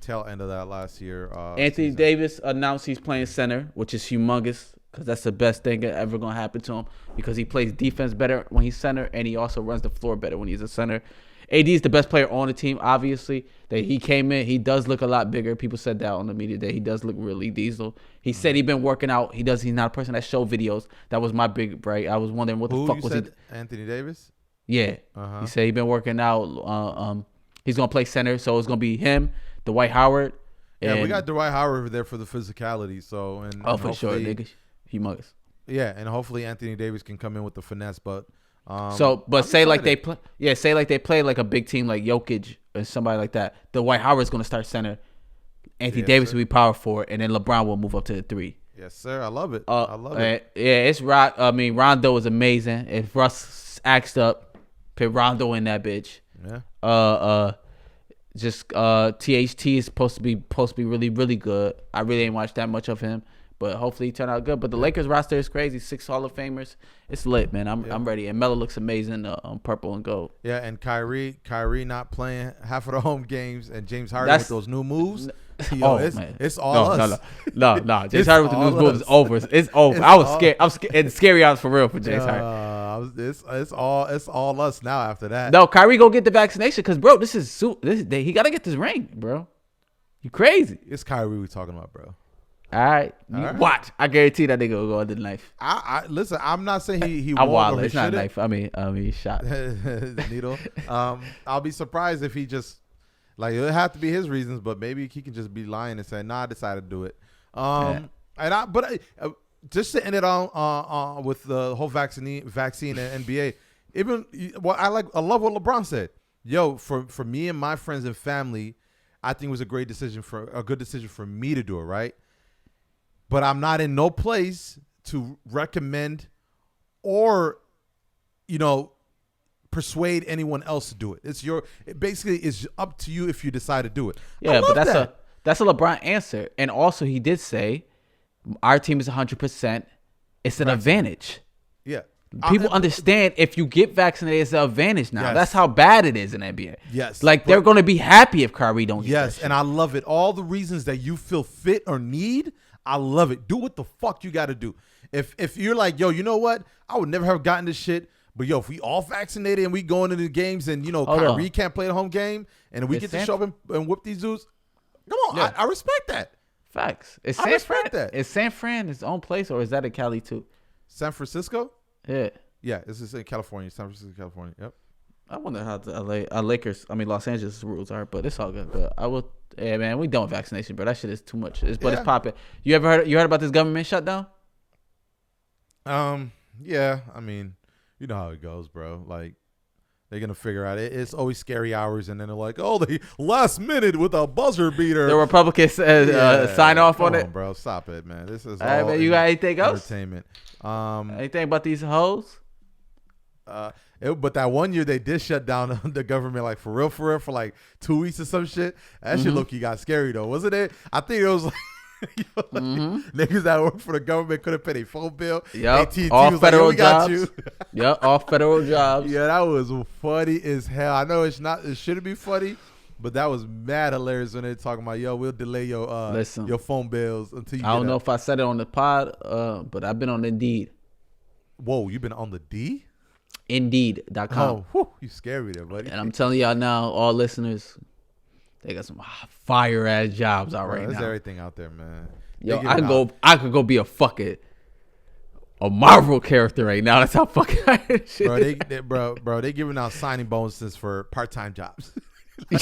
tail end of that last year. Anthony Davis announced he's playing center, which is humongous because that's the best thing ever going to happen to him because he plays defense better when he's center and he also runs the floor better when he's a center. AD is the best player on the team, obviously. That he came in, he does look a lot bigger. People said that on the media day. He does look really diesel. He said he's been working out. He's not a person that showed videos. That was my big break. I was wondering what the fuck was he. Anthony Davis? Yeah. He said he's been working out. He's gonna play center, so it's gonna be him, Dwight Howard. Yeah, we got Dwight Howard over there for the physicality. So for sure, nigga, humongous. Yeah, and hopefully Anthony Davis can come in with the finesse, but. Say like they play like a big team like Jokic or somebody like that. Dwight Howard's gonna start center. Anthony Davis will be power forward, and then LeBron will move up to the 3. Yes, sir. I love it. I love it. Yeah, it's Rock. I mean, Rondo is amazing. If Russ axed up, put Rondo in that bitch. Yeah. THT is supposed to be really, really good. I really ain't watched that much of him. But hopefully he turned out good. But the Lakers roster is crazy. 6 Hall of Famers. It's lit, man. I'm ready. And Melo looks amazing on purple and gold. Yeah, and Kyrie not playing half of the home games, and James Harden with those new moves. Man. It's all us. No. James Harden with the new moves is over. It's over. I was scared. I'm scared. And scary out for real for James Harden. It's all us now after that. No, Kyrie go get the vaccination because, bro, he got to get this ring, bro. You crazy. It's Kyrie we talking about, bro. All right. Watch. I guarantee that nigga will go under the knife. Listen, I'm not saying he won't. Wild. It's not a knife. I mean shot. Needle. I'll be surprised if he just it'll have to be his reasons, but maybe he can just be lying and say, "Nah, I decided to do it." Just to end it on with the whole vaccine and NBA. I love what LeBron said. Yo, for me and my friends and family, I think it was a good decision for me to do it. Right. But I'm not in no place to recommend or, persuade anyone else to do it. It basically is up to you if you decide to do it. Yeah, but that's a LeBron answer. And also he did say our team is 100%. It's an advantage. Yeah. People understand if you get vaccinated, it's an advantage now. Yes. That's how bad it is in NBA. Yes. They're going to be happy if Kyrie don't get Yes, and I love it. All the reasons that you feel fit or need, I love it. Do what the fuck you got to do. If you're like, yo, you know what? I would never have gotten this shit. But, yo, if we all vaccinated and we go into the games and, Kyrie can't play the home game and we get to show up and whip these dudes, come on. Yeah. I respect that. Facts. I respect that. Is San Fran his own place or is that in Cali too? San Francisco? Yeah. Yeah, this is in California. San Francisco, California. Yep. I wonder how the Los Angeles rules are, but it's all good. But man, we done with vaccination, bro. That shit is too much. It's popping. You heard about this government shutdown? Yeah. I mean, you know how it goes, bro. Like, they're gonna figure out it. It's always scary hours, and then they're like, "Oh, the last minute with a buzzer beater." The Republicans sign off on it, bro. Stop it, man. This is all right, man. You got anything else? Entertainment. Anything about these hoes? But that one year they did shut down the government, like for real, for like 2 weeks or some shit. That shit low-key got scary though, wasn't it? I think it was like, niggas that work for the government couldn't pay their phone bill. Yep, AT&T all was federal like, jobs. we got you. Yep, all federal jobs. Yeah, that was funny as hell. I know it shouldn't be funny, but that was mad hilarious when they're talking about, yo, we'll delay your phone bills until you. I don't know if I said it on the pod, but I've been on Indeed. Whoa, you've been on the D? Indeed.com. Oh, you scared me there, buddy. And I'm telling y'all now, all listeners, they got some fire ass jobs out right now. There's everything out there, man. Yo, I could go be a Marvel character right now. That's how fucking shit. Bro, they giving out signing bonuses for part-time jobs. You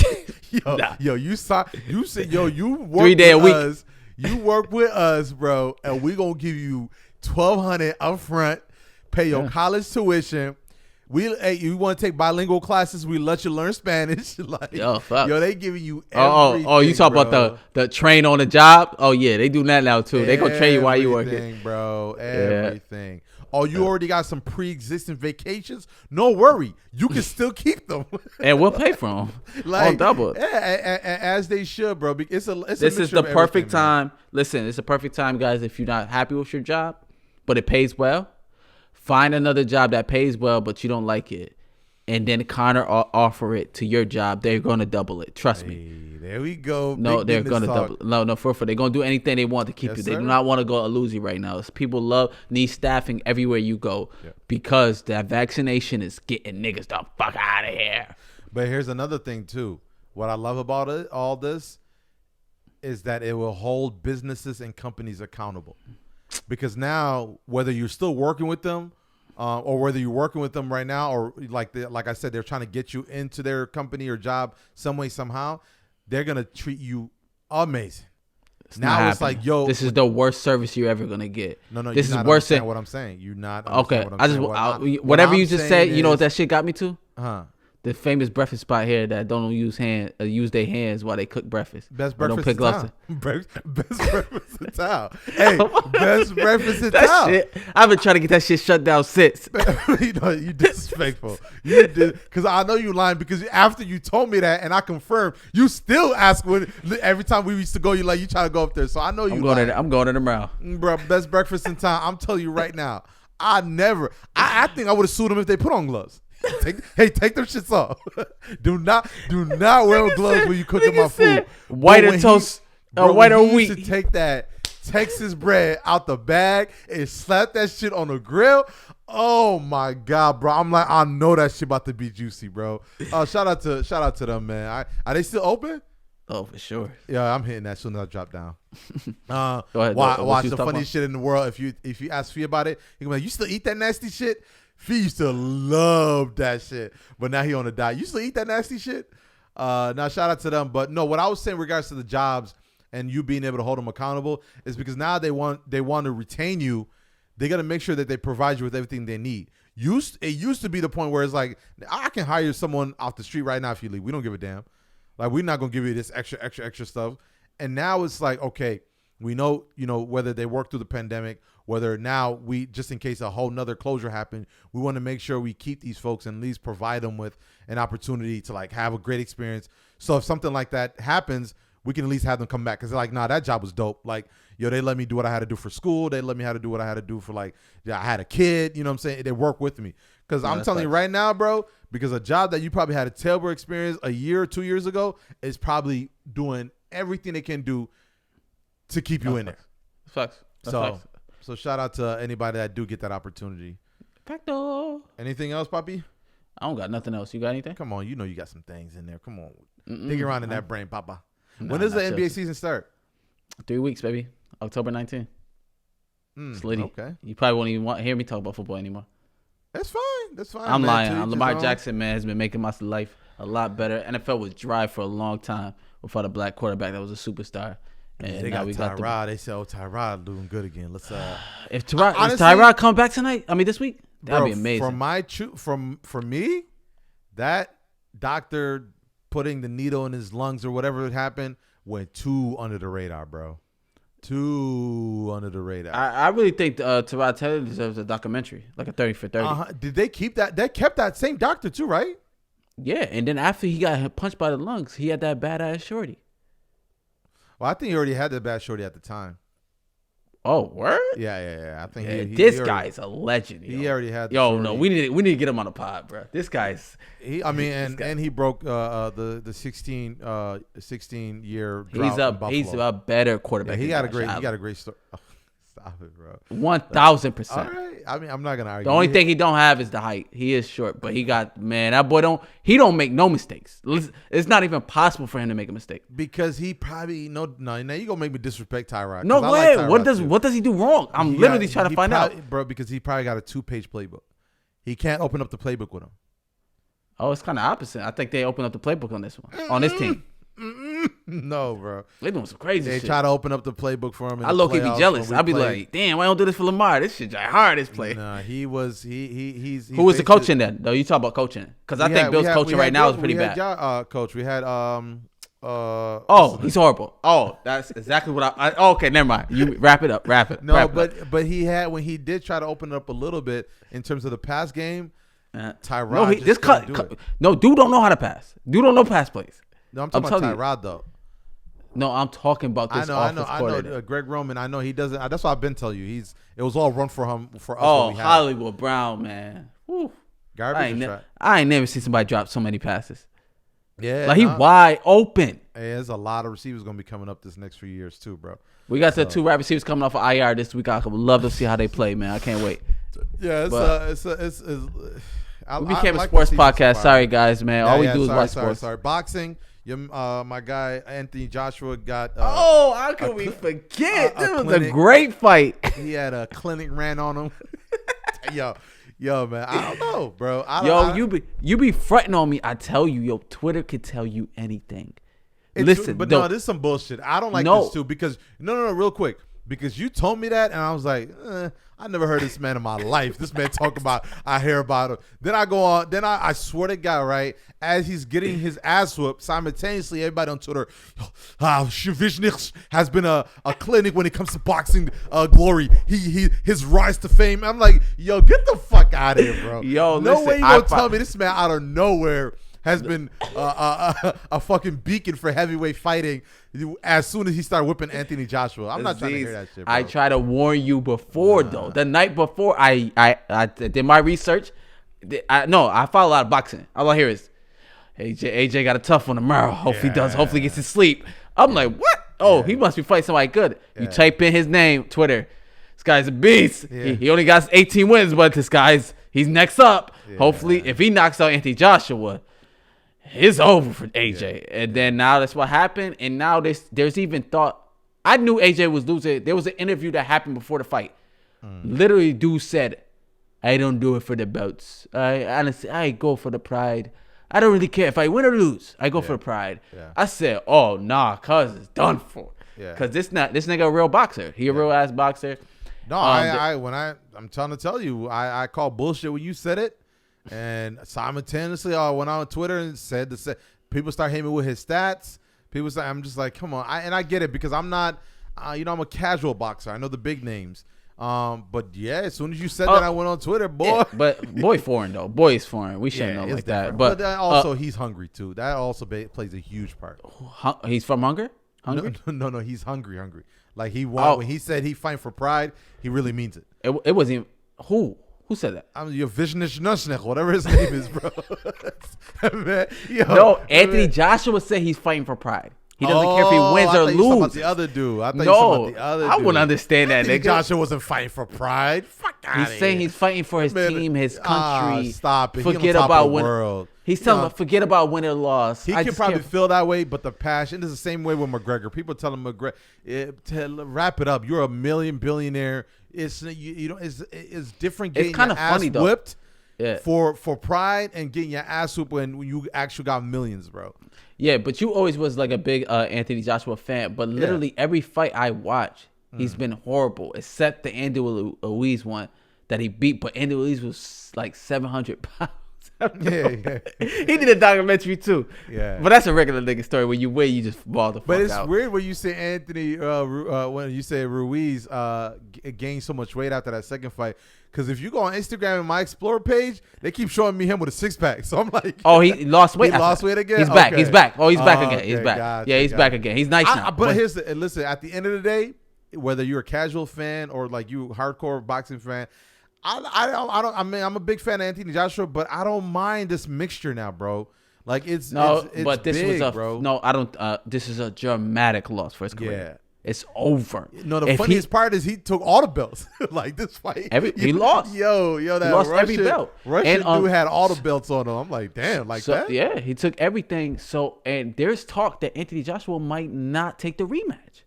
said you work 3 day a week. Us. You work with us, bro, and we gonna give you $1,200 up front, pay your college tuition. You want to take bilingual classes? We let you learn Spanish. They giving you everything. Oh, you talk about the train on the job? Oh yeah, they do that now too. They gonna train you while you working, bro. Everything. Yeah. or you already got some pre-existing vacations, no worry. You can still keep them. And we'll pay for them. On double. Yeah, as they should, bro. This is the perfect time. Listen, it's a perfect time, guys, if you're not happy with your job, but it pays well. Find another job that pays well, but you don't like it. And then counter offer it to your job. They're going to double it. Trust me. There we go. No, they're going to double it. No, for they're going to do anything they want to keep you. They do not want to go lose you right now. People need staffing everywhere you go because that vaccination is getting niggas the fuck out of here. But here's another thing, too. What I love about all this is that it will hold businesses and companies accountable. Because now, whether you're still working with them, or whether you're working with them right now, or like I said, they're trying to get you into their company or job some way, somehow, they're going to treat you amazing. Now it's like, yo. This is the worst service you're ever going to get. No, this you're is not worse than what I'm saying. You're not okay. Whatever you just said, you know what that shit got me to? The famous breakfast spot here that don't use their hands while they cook breakfast. Best breakfast in town. Best breakfast in town. Hey, best breakfast in town. Shit, I've been trying to get that shit shut down since. You disrespectful. You did, because I know you lying, because after you told me that and I confirmed, you still ask every time we used to go, you try to go up there. So I know you lying. I'm going to the mouth. Bro, best breakfast in town. I'm telling you right now. I think I would have sued them if they put on gloves. Take them shits off. do not wear gloves when you cooking my food. White or toast or white or wheat. To take that Texas bread out the bag and slap that shit on the grill. Oh my God, bro! I'm like, I know that shit about to be juicy, bro. Shout out to them, man. Are they still open? Oh, for sure. Yeah, I'm hitting that as soon as I drop down. Go ahead. Watch the funniest shit in the world. If you ask Fee about it, he gonna be like, you still eat that nasty shit? Fee used to love that shit, but now he on a diet. You still eat that nasty shit? Now shout out to them. But no, what I was saying in regards to the jobs and you being able to hold them accountable is because now they want to retain you. They got to make sure that they provide you with everything they need. It used to be the point where it's like, I can hire someone off the street right now if you leave. We don't give a damn. Like, we're not gonna give you this extra stuff. And now it's like, okay, we know, whether they work through the pandemic, whether now we, just in case a whole nother closure happened, we want to make sure we keep these folks and at least provide them with an opportunity to like have a great experience. So if something like that happens, we can at least have them come back. Cause they're like, nah, that job was dope. Like, they let me do what I had to do for school. They let me how to do what I had to do for I had a kid, you know what I'm saying? They work with me. Cause I'm telling you right now, bro, because a job that you probably had a terrible experience a year or 2 years ago is probably doing everything they can do to keep you in there. Facts. So shout out to anybody that do get that opportunity. Facto. Anything else, Poppy? I don't got nothing else. You got anything? Come on, you got some things in there. Come on. Dig around in that brain, Papa. When does the NBA season start? 3 weeks, baby. October 19th. Slitty. Okay. You probably won't even hear me talk about football anymore. That's fine. I'm lying. Lamar Jackson, man, has been making my life a lot bebetter. NFL was dry for a long time without a black quarterback that was a superstar. And they got Tyrod. They said, Tyrod doing good again. Let's if Tyrod come back tonight, this week, that'd be amazing. For me, that doctor putting the needle in his lungs or whatever happened went too under the radar, bro. Too under the radar. I really think Tyrod Taylor deserves a documentary, like a 30 for 30. Did they keep that? They kept that same doctor too, right? Yeah, and then after he got punched by the lungs, he had that badass shorty. Well, I think he already had that bad shorty at the time. Oh, word? Yeah. I think this guy's a legend. He already had. No, we need to get him on the pod, bro. This guy's. And he broke the 16 year drought. He's a better quarterback. Yeah, he got a great story. Oh, stop it, bro. 1,000%. All right. I'm not gonna argue. The only thing he don't have is the height. He is short, but that boy don't make no mistakes. It's not even possible for him to make a mistake because he probably now you gonna make me disrespect Tyrod. No way. Like what does he do wrong? I'm literally trying to find out, bro. Because he probably got a 2-page playbook. He can't open up the playbook with him. Oh, it's kind of opposite. I think they open up the playbook on this one on this team. No, bro. They doing some crazy shit. They try to open up the playbook for him. I low-key be jealous. I'd be like, damn, why don't do this for Lamar? This shit hard, this play. Nah, he's Who was the coach in that? No, you talk about coaching. Because I think Bill's coaching right now is pretty bad. Coach. We had He's horrible. Oh, that's exactly what okay, never mind. You wrap it up. No, but he had when he did try to open it up a little bit in terms of the pass game. Tyrod. No, dude don't know how to pass. Dude don't know pass plays. No, I'm talking about Tyrod though. No, I'm talking about this. I know. Greg Roman. I know he doesn't. That's what I've been telling you. It was all run for him for us. Oh, Hollywood Brown, man. Whew. Garbage. I ain't never seen somebody drop so many passes. Yeah, like he wide open. Hey, there's a lot of receivers gonna be coming up this next few years too, bro. We got the 2 wide receivers coming off of IR this week. I would love to see how they play, man. I can't wait. Yeah, we became a sports podcast. Sorry, guys, man. All we do is watch sports. Sorry. Boxing. My guy Anthony Joshua got. How can we forget? This was a great fight. He had a clinic ran on him. Yo, man, I don't know, bro. You be fronting on me. I tell you, Twitter could tell you anything. Listen, but no, this is some bullshit. I don't like this too because no, real quick, because you told me that and I was like, I never heard this man in my life. This man talk about, I hear about him. Then I go on. Then I swear to God, right, as he's getting his ass whooped, simultaneously, everybody on Twitter, has been a clinic when it comes to boxing glory. His rise to fame. I'm like, yo, get the fuck out of here, bro. Yo, no way you gonna tell me this man out of nowhere has been a fucking beacon for heavyweight fighting as soon as he started whipping Anthony Joshua. I'm not trying to hear that shit, bro. I try to warn you before, though. The night before, I did my research. I follow a lot of boxing. All I hear is, AJ got a tough one tomorrow. Hopefully he does. Hopefully he gets his sleep. I'm like, what? Oh, he must be fighting somebody good. You type in his name, Twitter. This guy's a beast. He only got 18 wins, but he's next up. Hopefully, if he knocks out Anthony Joshua, it's over for AJ. And then now that's what happened. And now there's even thought. I knew AJ was losing. There was an interview that happened before the fight. Literally, dude said, I don't do it for the belts. I go for the pride. I don't really care if I win or lose. I go for the pride. I said, oh, nah, cuz it's done for. Because this nigga a real boxer. He a real ass boxer. No, I'm trying to tell you, I call bullshit when you said it. And simultaneously, I went on Twitter and said people start hitting me with his stats. People say, I'm just like, come on. And I get it because I'm not, I'm a casual boxer. I know the big names. But yeah, as soon as you said that, I went on Twitter, boy. Yeah, but boy foreign though. Boy is foreign. We shouldn't know like that. But also, he's hungry too. That also plays a huge part. He's from Hungary? No, he's hungry. Like when he said he fighting for pride, he really means it. It wasn't even who said that? I'm your Vishnish, whatever his name is, bro. Man, Anthony Joshua said he's fighting for pride. He doesn't care if he wins or loses. About the other dude. I thought you were about the other dude. I wouldn't understand that, nigga. Joshua wasn't fighting for pride. Fuck out of here. He's saying he's fighting for his team, his country. Stop it. Forget about the world. He's telling him, forget about win or loss. He can probably feel that way, but the passion is the same way with McGregor. People tell him, wrap it up. You're a billionaire. It's different getting your ass whipped for pride and getting your ass whooped when you actually got millions, bro. Yeah, but you always was like a big Anthony Joshua fan. But literally every fight I watch, he's been horrible, except the Andy Ruiz one that he beat. But Andy Ruiz was like 700 pounds. Yeah. He did a documentary too. Yeah. But that's a regular nigga story. When you win, you just ball the fuck out. But it's weird when you say Anthony, when you say Ruiz gained so much weight after that second fight. Because if you go on Instagram and my Explorer page, they keep showing me him with a 6-pack. So I'm like, oh, he lost weight. He lost weight again. He's back. Okay. He's back. Oh, he's back again. Okay, he's back. Gotcha, he's back again. He's nice now. But listen. At the end of the day, whether you're a casual fan or like you hardcore boxing fan, I mean, I'm a big fan of Anthony Joshua, but I don't mind this mixture now, bro. Like it's but this big, was bro. No, I don't. This is a dramatic loss for his career. Yeah. It's over. No, the funniest part is he took all the belts. Like this fight, he lost. Yo, that he lost every belt. Russian dude had all the belts on him. I'm like, damn, that. Yeah, he took everything. So, and there's talk that Anthony Joshua might not take the rematch.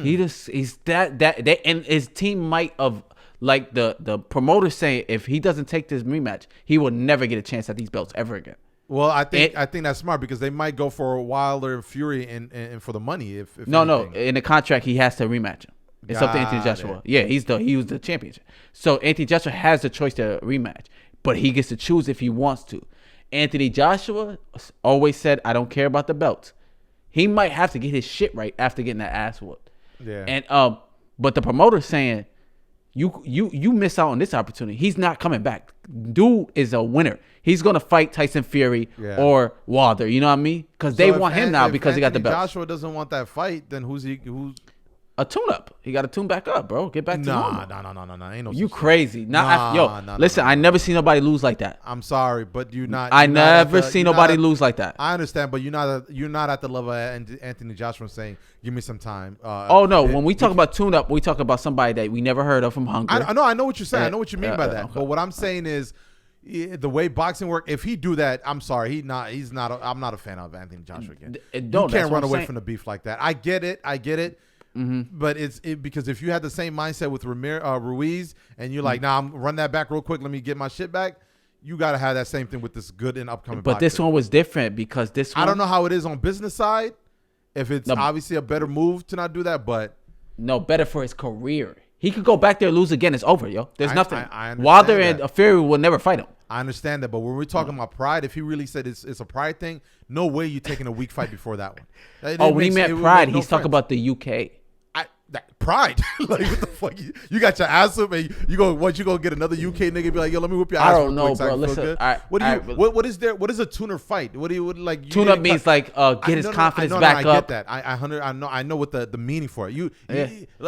He's and his team might have. Like the promoter saying, if he doesn't take this rematch, he will never get a chance at these belts ever again. Well, I think that's smart because they might go for Wilder and Fury and for the money. If no, in the contract he has to rematch him. It's up to Anthony Joshua. Yeah, he was the champion. So Anthony Joshua has the choice to rematch, but he gets to choose if he wants to. Anthony Joshua always said, I don't care about the belts. he might have to get his shit right after getting that ass whooped. Yeah. And but the promoter's saying you miss out on this opportunity. He's not coming back. Dude is a winner. He's gonna fight Tyson Fury or Wilder. You know what I mean? Because they want him now because he got the belt. Joshua doesn't want that fight. Then who's a tune-up? He got to tune back up, bro. Get back to normal. No. Ain't no. You crazy? Listen. I never seen nobody lose like that. I'm sorry, but you're not. I never seen nobody lose like that. I understand, but you're not at the level of Anthony Joshua saying, "Give me some time." When we talk about tune-up, we talk about somebody that we never heard of from Hungary. I know what you're saying. I know what you mean by that. Okay. But what I'm saying is, the way boxing works, if he do that, I'm sorry, I'm not a fan of Anthony Joshua again. You can't run away from the beef like that. I get it. Mm-hmm. But it's because if you had the same mindset with Ruiz and you're like, I'm run that back real quick, let me get my shit back. You got to have that same thing with this good and upcoming. But boxer. This one was different because this one, I don't know how it is on business side. If it's obviously a better move to not do that, but better for his career. He could go back there and lose again. It's over, yo. There's nothing. Wilder and Fury will never fight him. I understand that, but when we're talking about pride, if he really said it's a pride thing, no way you're taking a weak fight before that one. When he meant pride, he's talking about the UK. Pride, like what the fuck? You got your ass up, and you go get another UK nigga? Be like, yo, let me whip your ass. I don't know, bro. Listen, what is there? What is a tuner fight? What do you like? Tune up means like get his confidence back up. I get that. I know what the meaning for it. You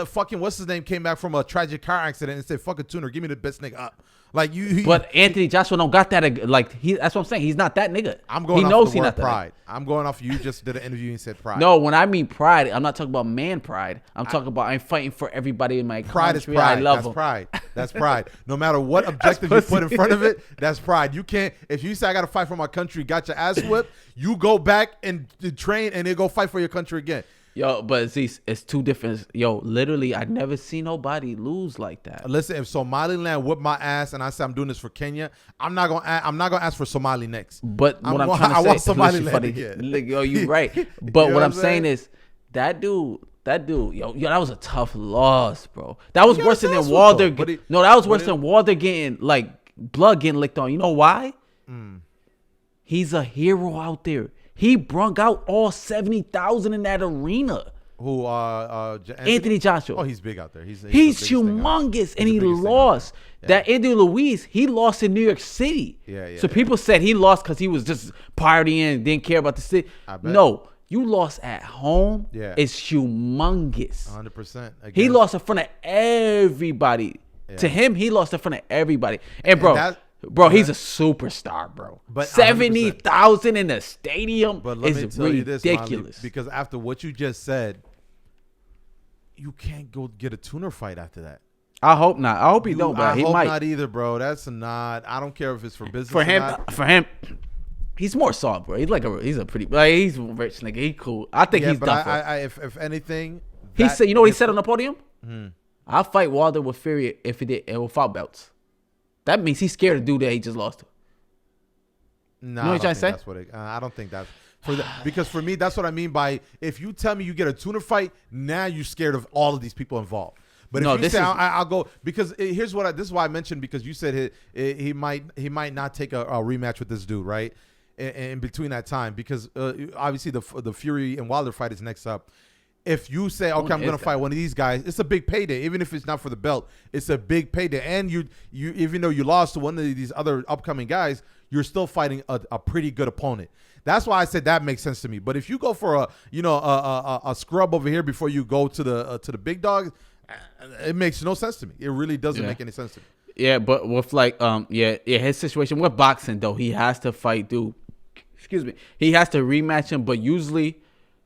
fucking what's his name came back from a tragic car accident and said, "Fuck a tuner, give me the best nigga up." Like you, but Anthony Joshua don't got that. Like that's what I'm saying. He's not that nigga. I'm going. He knows he's not pride. I'm going off. You just did an interview and said pride. No, when I mean pride, I'm not talking about man pride. I'm talking about I'm fighting for everybody in my pride country. Is pride. I love that's them. Pride. That's pride. No matter what objective you put in front of it, that's pride. You can't. If you say I got to fight for my country, got your ass whipped, you go back and train and then go fight for your country again. Yo, but Aziz, it's two different. Yo, literally, I never seen nobody lose like that. Listen, if Somaliland whipped my ass and I said I'm doing this for Kenya, I'm not gonna ask for Somali next. But what I'm trying to say, I want Somaliland again. Yo, you right. But what I'm saying is that dude, yo, that was a tough loss, bro. That was worse than Wilder. That was worse than Wilder getting like blood getting licked on. You know why? He's a hero out there. He brung out all 70,000 in that arena. Who? Anthony Joshua. Oh, he's big out there. He's humongous, and he lost. That Andy Luiz, he lost in New York City. So people said he lost because he was just partying, didn't care about the city. No, you lost at home. It's humongous. 100%. He lost in front of everybody. To him, he lost in front of everybody. And bro, he's a superstar, bro. But 70,000 in the stadium is ridiculous. Because after what you just said, you can't go get a tuner fight after that. I hope not. I hope he don't, but he might. I hope not either, bro. That's not. I don't care if it's for business. For him, he's more soft, bro. He's a pretty. Like, he's a rich nigga. He cool. I think he's done for. If anything, he said. You know what he said on the podium? I'll fight Wilder with Fury if he did without belts. That means he's scared to do that. He just lost to. No, you know what I'm trying to say? I don't think that's because for me, that's what I mean by if you tell me you get a tuner fight, now you're scared of all of these people involved. But if you say I'll go because this is why I mentioned because you said he might not take a rematch with this dude right in between that time because obviously the Fury and Wilder fight is next up. If you say, okay, I'm going to fight one of these guys, it's a big payday. Even if it's not for the belt, it's a big payday. And you even though you lost to one of these other upcoming guys, you're still fighting a pretty good opponent. That's why I said that makes sense to me. But if you go for a scrub over here before you go to the big dogs, it makes no sense to me. It really doesn't make any sense to me. Yeah, but with his situation with boxing though, he has to fight dude. Excuse me. He has to rematch him, but usually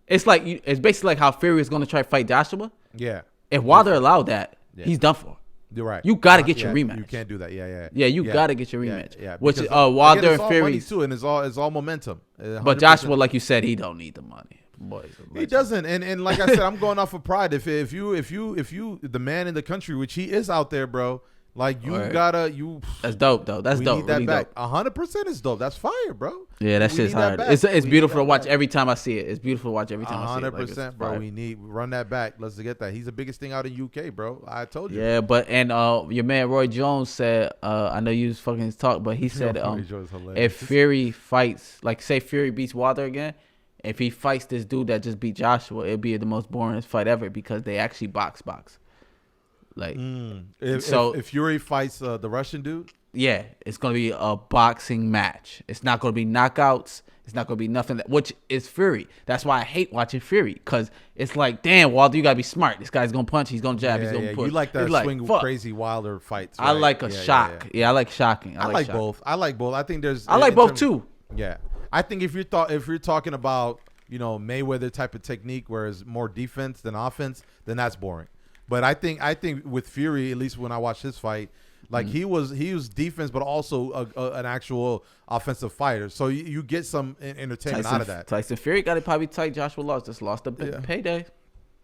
it's basically like how Fury is going to try to fight Joshua. Yeah. If Wilder allowed that, he's done for. You're right. You got to get your rematch. You can't do that. Yeah. Yeah, you got to get your rematch. Yeah. Which Wilder and Fury too, and it's all momentum. 100%. But Joshua, like you said, he don't need the money. Boy, he doesn't. And like I said, I'm going off of pride. If you the man in the country, which he is out there, bro. Like That's dope though. That's dope. Need that really back. 100% is dope. That's fire, bro. Yeah, that shit's hard. It's beautiful to watch every time I see it. It's beautiful to watch every time I see it. 100%, bro. We run that back. Let's get that. He's the biggest thing out in UK, bro. I told you. Yeah, but your man Roy Jones said, I know you was fucking talk, but he said if Fury fights, like say Fury beats Wilder again, if he fights this dude that just beat Joshua, it'd be the most boring fight ever because they actually box. Like, if Fury fights the Russian dude, yeah, it's gonna be a boxing match. It's not gonna be knockouts. It's not gonna be nothing. Which is Fury. That's why I hate watching Fury, because it's like, damn, Wilder, you gotta be smart. This guy's gonna punch. He's gonna jab. He's gonna push. You like that swing fuck. Crazy Wilder fights. Right? I like a shock. Yeah, I like shocking. I like both. I like both. I think there's. I like both too. Yeah, I think if you're talking about Mayweather type of technique, where it's more defense than offense, then that's boring. But I think with Fury, at least when I watched his fight, like he was defense, but also an actual offensive fighter. So you get some entertainment out of that. Tyson Fury got it probably tight. Joshua just lost a big payday.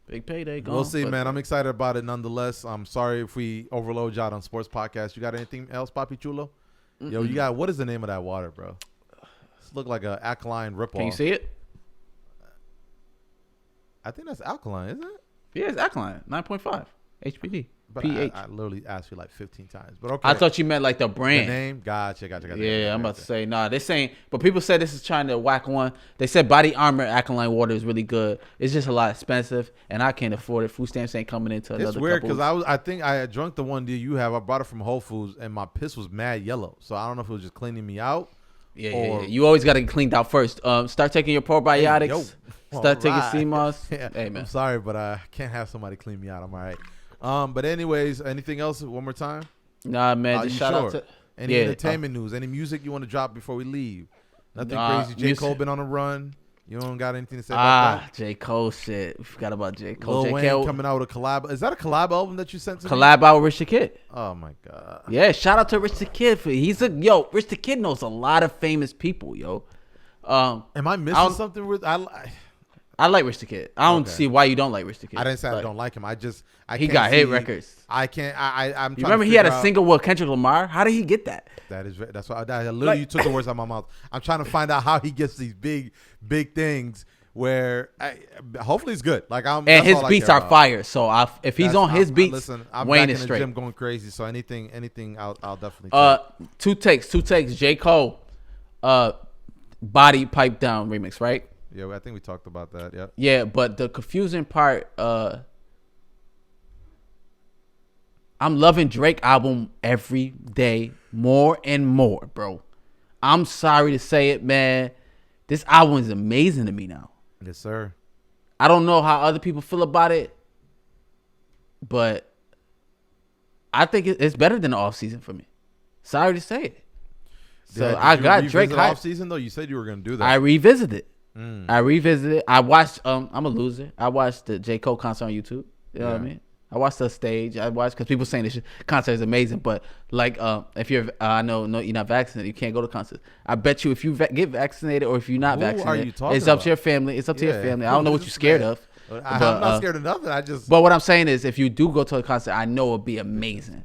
Big payday. We'll see, man. I'm excited about it nonetheless. I'm sorry if we overload y'all on sports podcast. You got anything else, Papi Chulo? Yo, you got, what is the name of that water, bro? This look like an alkaline ripoff. Can you see it? I think that's alkaline, isn't it? Yeah, it's alkaline. 9.5 HPD. But pH. I literally asked you like 15 times. But okay. I thought you meant like the brand. The name? Gotcha. Yeah, I'm about to say, nah, they're saying, but people said this is trying to whack one. They said Body Armor alkaline water is really good. It's just a lot expensive, and I can't afford it. Food stamps ain't coming into another. It's weird because I think I had drunk the one that you have. I bought it from Whole Foods, and my piss was mad yellow. So I don't know if it was just cleaning me out. Yeah. You always got to get cleaned out first. Start taking your probiotics. Start taking CMOS. Yeah. Hey, man. I'm sorry, but I can't have somebody clean me out. I'm all right. But anyways, anything else? One more time? Nah, man. Just shout out to any entertainment news, any music you want to drop before we leave? Nothing crazy. J. Cole been on a run. You don't got anything to say about that? J. Cole shit. We forgot about J. Cole. Lil Wayne coming out with a collab. Is that a collab album that you sent to me? Collab out with Rich the Kid. Oh my god. Yeah, shout out to Rich the Kid. Rich the Kid knows a lot of famous people, yo. Am I missing something with I like Rich the Kid. I don't see why you don't like Rich the Kid. I didn't say I don't like him. He got hit records. I can't. I'm. You remember he had a single with Kendrick Lamar? How did he get that? That's why I literally you took the words out of my mouth. I'm trying to find out how he gets these big things. Where hopefully it's good. Like and his beats are fire. So if he's on his beats, listen, I'm Wayne back is in straight. The gym going crazy. So anything, I'll definitely. Two takes. J. Cole, Body Pipe Down remix, right? Yeah, I think we talked about that. Yeah. Yeah, but the confusing part, I'm loving Drake album every day more and more, bro. I'm sorry to say it, man. This album is amazing to me now. Yes, sir. I don't know how other people feel about it, but I think it's better than the off season for me. Sorry to say it. So I got Drake off season though. You said you were gonna do that. I revisited. I watched. I'm a loser. I watched the J. Cole concert on YouTube. You know what I mean? I watched the stage. I watched because people saying this concert is amazing. But like, if you're, I know you're not vaccinated, you can't go to concerts. I bet you if you get vaccinated or if you're not vaccinated, it's up to your family. It's up to your family. I don't know what you're scared of. I'm not scared of nothing. But what I'm saying is, if you do go to a concert, I know it'll be amazing.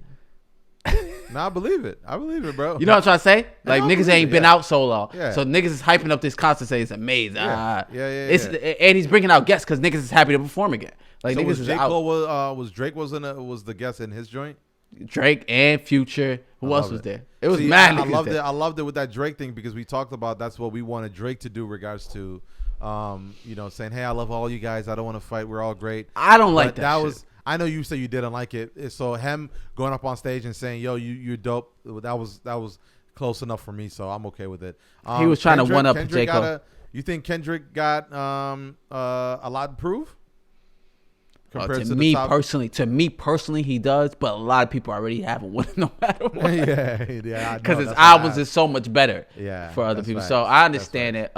No, I believe it. Bro. You know what I'm trying to say? Like, niggas ain't been out so long. Yeah. So niggas is hyping up this concert, say it's amazing. Yeah. And he's bringing out guests because niggas is happy to perform again. Like, so niggas was is J. out. Cole was Drake was the guest in his joint? Drake and Future. Who else was there? It was mad. I loved it with that Drake thing because we talked about that's what we wanted Drake to do regards to saying, hey, I love all you guys. I don't want to fight. We're all great. I don't like that shit. I know you say you didn't like it. So him going up on stage and saying, yo, you're dope. That was close enough for me. So I'm okay with it. He was trying to one up J. Cole. You think Kendrick got a lot to prove? To me personally, he does, but a lot of people already have a win no matter what. yeah. Because his albums is so much better. Yeah, for other people. So I understand it.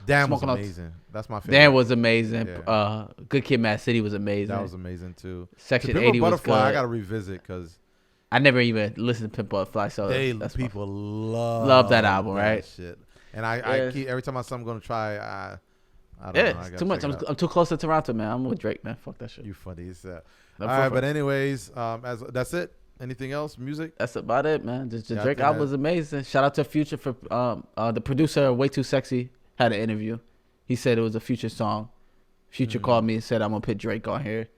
Dan was amazing. That's my favorite. Dan was amazing. Yeah. Good Kid, Mad City was amazing. That was amazing too. Section 80 was good. I gotta revisit because I never even listened to Pimp Butterfly. So people love that album, right? Shit. And I keep every time I say I'm gonna try. I don't know. It's too much. I'm too close to Toronto, man. I'm with Drake, man. Fuck that shit. You funny as that. All right, but anyways, that's it. Anything else? Music? That's about it, man. The Drake album was amazing. Shout out to Future for the producer of Way Too Sexy had an interview. He said it was a Future song. Future called me and said I'm gonna put Drake on here,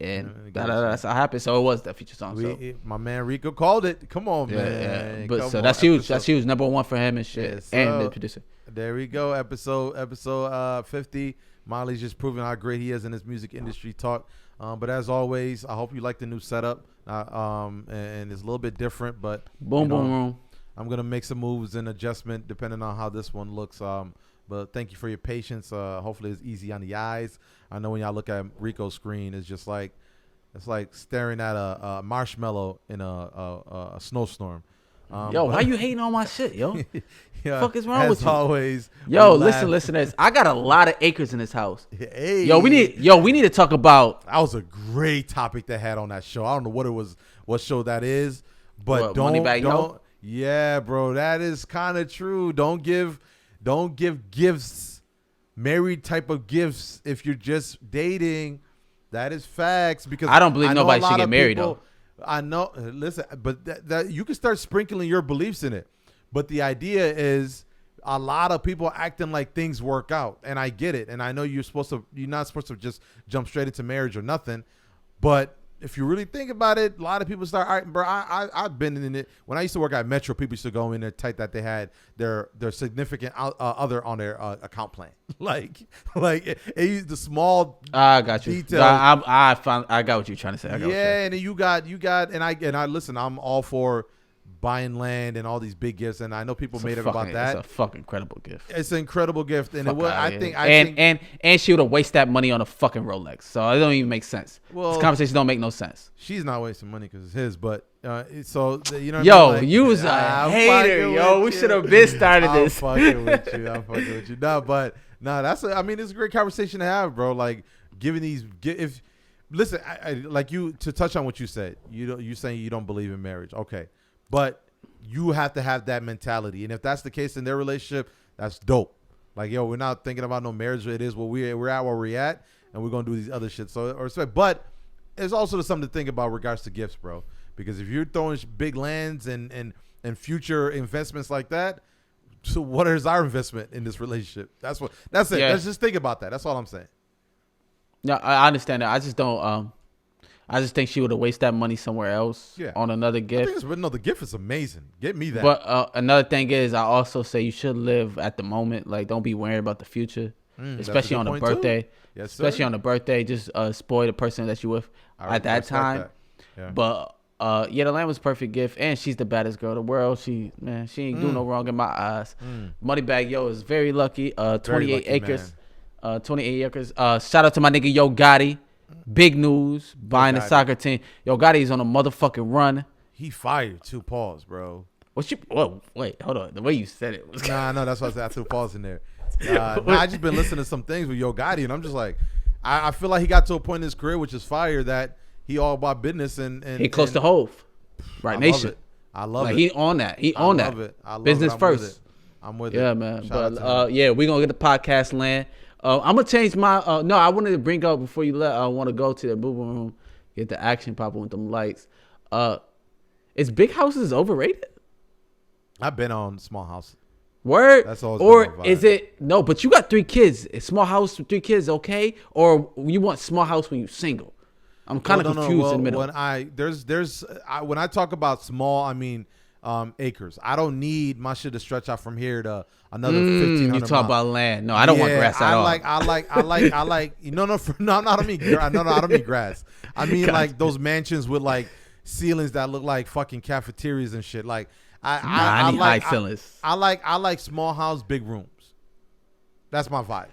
And that's how it happened. So it was that feature song. My man Rico called it. Come on, man. Yeah. But Come so on. that's huge. That's huge. Number one for him and shit. Yeah, so, and the producer. There we go. Episode 50. Molly's just proving how great he is in his music industry talk. But as always, I hope you like the new setup. And it's a little bit different, but boom. I'm gonna make some moves and adjustment depending on how this one looks. But thank you for your patience. Hopefully it's easy on the eyes. I know when y'all look at Rico's screen, it's just like staring at a marshmallow in a snowstorm. Yo, why you hating on my shit, yo? Yeah, fuck is wrong with you? As always. Yo, listen to this. I got a lot of acres in this house. Hey. Yo, we need to talk about. That was a great topic they had on that show. I don't know what it was, what show that is, but don't. Yeah, bro, that is kind of true. Don't give gifts, married type of gifts if you're just dating. That is facts, because I don't believe nobody should get married though. I know. Listen, but that you can start sprinkling your beliefs in it. But the idea is a lot of people acting like things work out, and I get it. And I know you're not supposed to just jump straight into marriage or nothing. But if you really think about it, a lot of people start. I've been in it when I used to work at Metro. People used to go in there tight that they had their significant other on their account plan. like it used the small. I got you. Details. I got what you're trying to say. And then you got and I listen. I'm all for buying land and all these big gifts, and I know people made it about that. It's a fucking incredible gift. It's an incredible gift, and I think she would have wasted that money on a fucking Rolex, so it don't even make sense. Well, this conversation don't make no sense. She's not wasting money because it's his, but so you know. Yo, like, you was a hater, yo. We should have been started this. I'm fucking with you. No, that's it's a great conversation to have, bro. Like giving these listen, I like you to touch on what you said. You saying you don't believe in marriage, okay? But you have to have that mentality. And if that's the case in their relationship, that's dope. Like, yo, we're not thinking about no marriage. It is we're at where we're at, and we're going to do these other shit. So, respect. But it's also something to think about regards to gifts, bro. Because if you're throwing big lands and future investments like that, so what is our investment in this relationship? That's it. Yeah. Let's just think about that. That's all I'm saying. No, I understand that. I just don't. I just think she would have wasted that money somewhere else on another gift. The gift is amazing. Get me that. But another thing is, I also say you should live at the moment. Like, don't be worried about the future, especially on a birthday. Yes, especially on a birthday, just spoil the person that you're with at that time. Yeah. But the land was a perfect gift, and she's the baddest girl in the world. She ain't do no wrong in my eyes. Moneybag Yo is very lucky. 28 acres. 28 acres. Shout out to my nigga Yo Gotti. Big news, buying the soccer team. Yo, Gotti's on a motherfucking run. He fired 2 pause, bro. Wait, hold on. The way you said it was. Nah, no, that's why I said 2 pause in there. I just been listening to some things with Yo Gotti, and I'm just like, I feel like he got to a point in his career, which is fire, that he all about business and he close to Hove, right? Nation. I love it. He on that. He on that. I love business first. I'm with it. Yeah, man. But we gonna get the podcast land. I'm gonna change my. No, I wanted to bring up before you let. I want to go to the movie room, get the action popping with them lights. Is big houses overrated? I've been on small house. Word. That's always or is it no? But you got 3 kids. Is small house with 3 kids okay? Or you want small house when you're single? I'm kind of confused in the middle. When I talk about small, I mean acres. I don't need my shit to stretch out from here to another 1,500. You talk about land? No, I don't want grass at all. I like. I don't mean grass. I mean like those mansions with like ceilings that look like fucking cafeterias and shit. Like I need high ceilings. I like small house, big rooms. That's my vibes.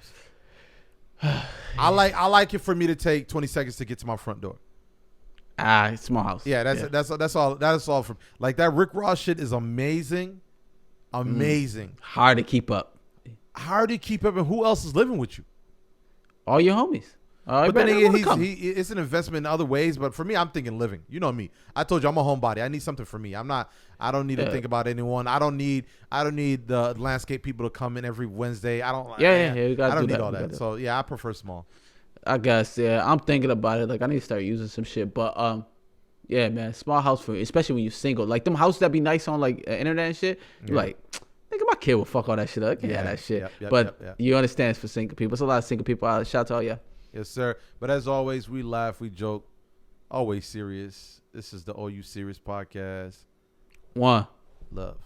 I like it for me to take 20 seconds to get to my front door. Small house. Yeah, that's all from like that Rick Ross shit is amazing. Hard to keep up. And who else is living with you? All your homies. But then again, it's an investment in other ways. But for me, I'm thinking living. You know me. I told you I'm a homebody. I need something for me. I don't need to think about anyone. I don't need the landscape people to come in every Wednesday. I don't. You gotta I don't do need all that. So yeah, I prefer small. I guess I'm thinking about it. Like I need to start using some shit. But yeah, man, small house for me, especially when you're single. Like them houses that be nice on like internet and shit. You're like, nigga, my kid will fuck all that shit up. I can't have that shit. But you understand it's for single people. It's a lot of single people. Shout out to all y'all. Yes, sir. But as always, we laugh, we joke, always serious. This is the OU Serious Podcast. One. Love.